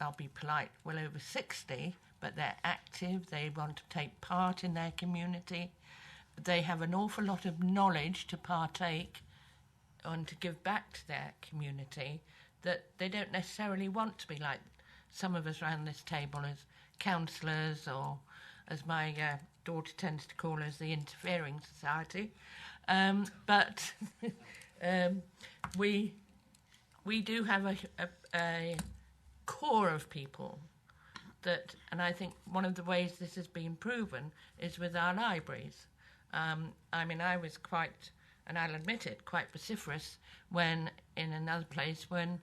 I'll be polite, well over 60, but they're active, they want to take part in their community. They have an awful lot of knowledge to partake and to give back to their community that they don't necessarily want to be like some of us around this table as counsellors, or as my daughter tends to call us, the interfering society. But we do have a core of people that, and I think one of the ways this has been proven is with our libraries. I mean, I was quite, and I'll admit it, quite vociferous when, in another place, when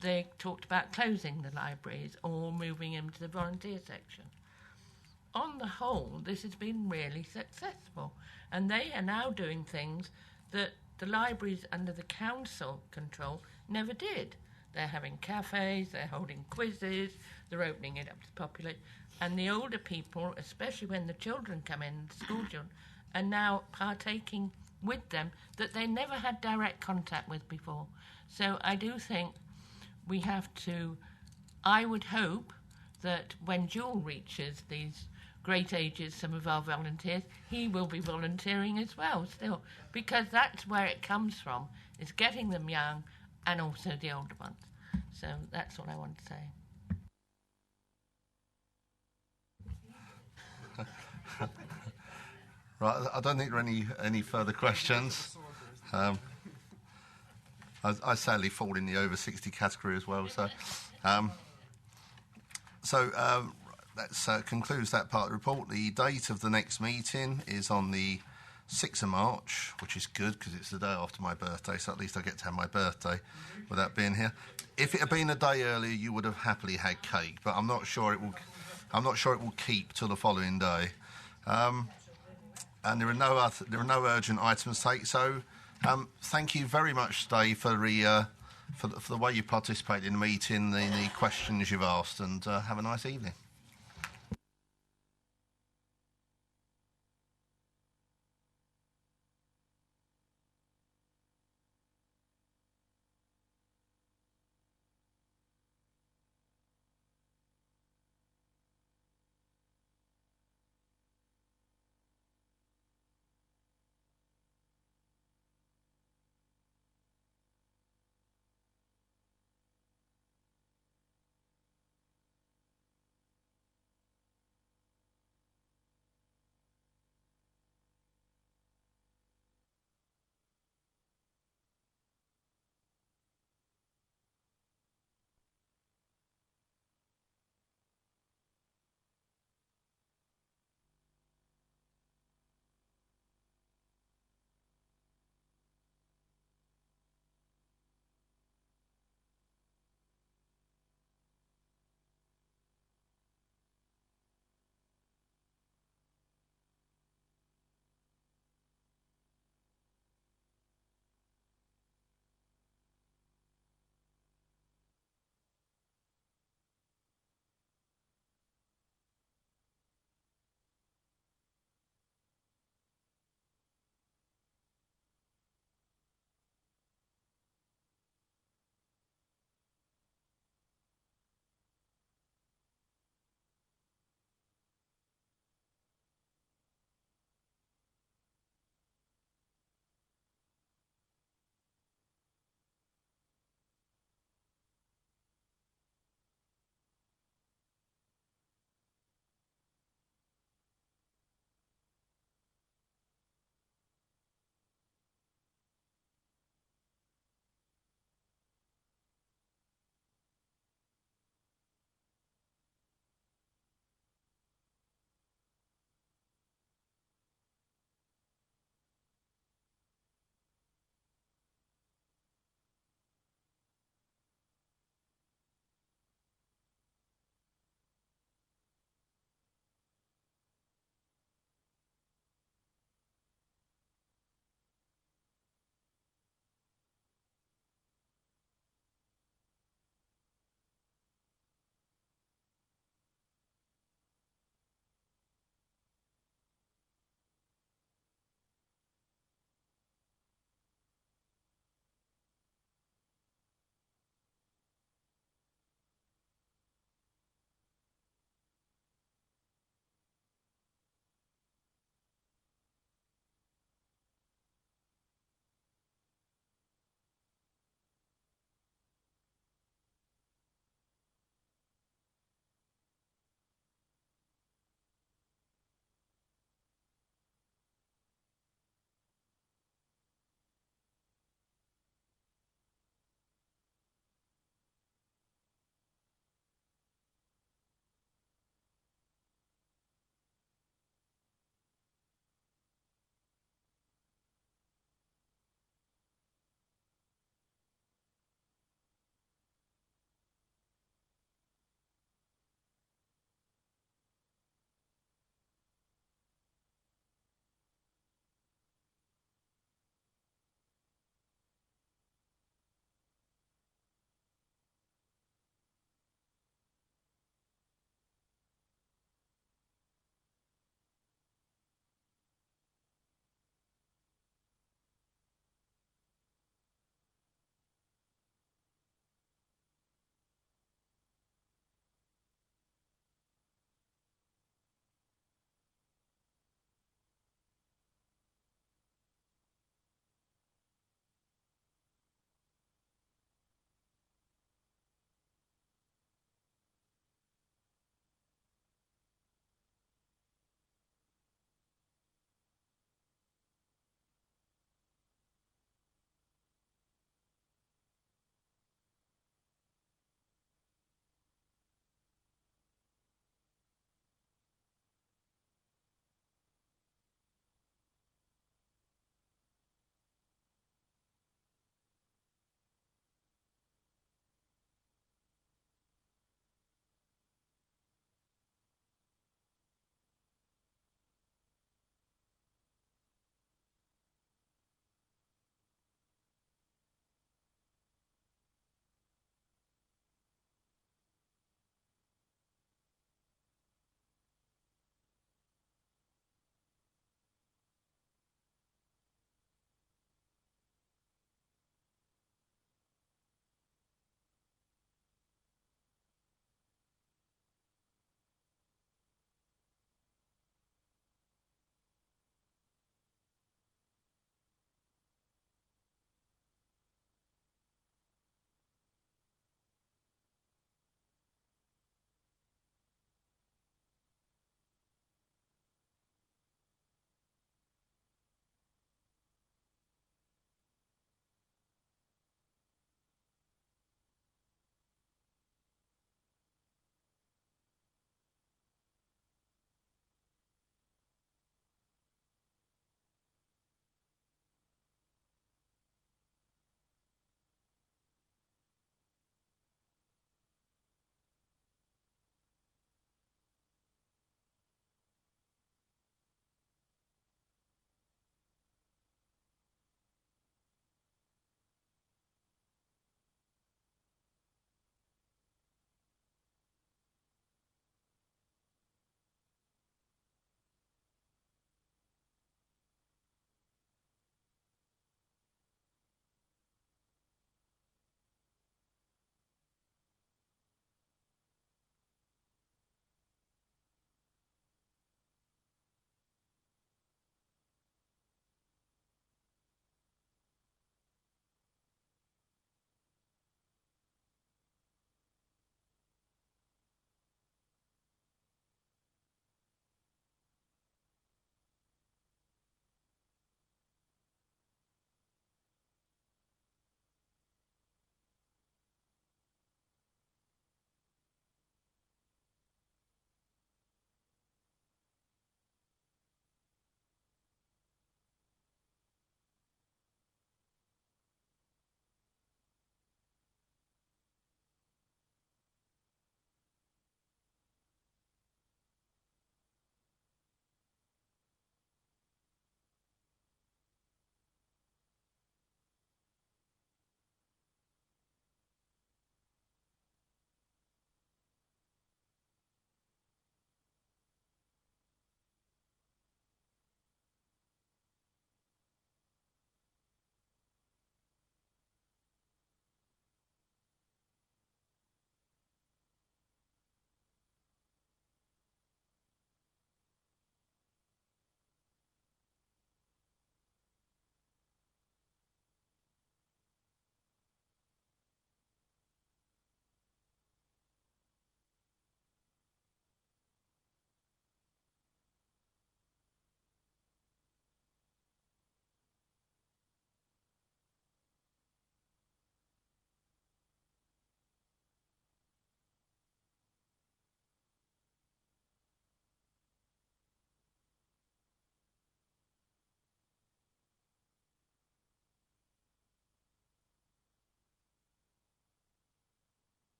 they talked about closing the libraries or moving them to the volunteer section. On the whole, this has been really successful, and they are now doing things that the libraries under the council control never did. They're having cafes, they're holding quizzes, they're opening it up to the population, and the older people, especially when the children come in, the school children, are now partaking with them that they never had direct contact with before. So I do think we have to, I would hope that when Jewel reaches these great ages, some of our volunteers, he will be volunteering as well still, because that's where it comes from, is getting them young and also the older ones. So that's what I want to say. Right, I don't think there are any further questions. I sadly fall in the over 60 category as well. So that concludes that part of the report. The date of the next meeting is on the 6th of March, which is good because it's the day after my birthday, so at least I get to have my birthday without being here. If it had been a day earlier, you would have happily had cake, but I'm not sure it will keep till the following day. And there are no urgent items to take. So thank you very much, Dave, for the for the way you participated in the meeting, the questions you've asked, and have a nice evening.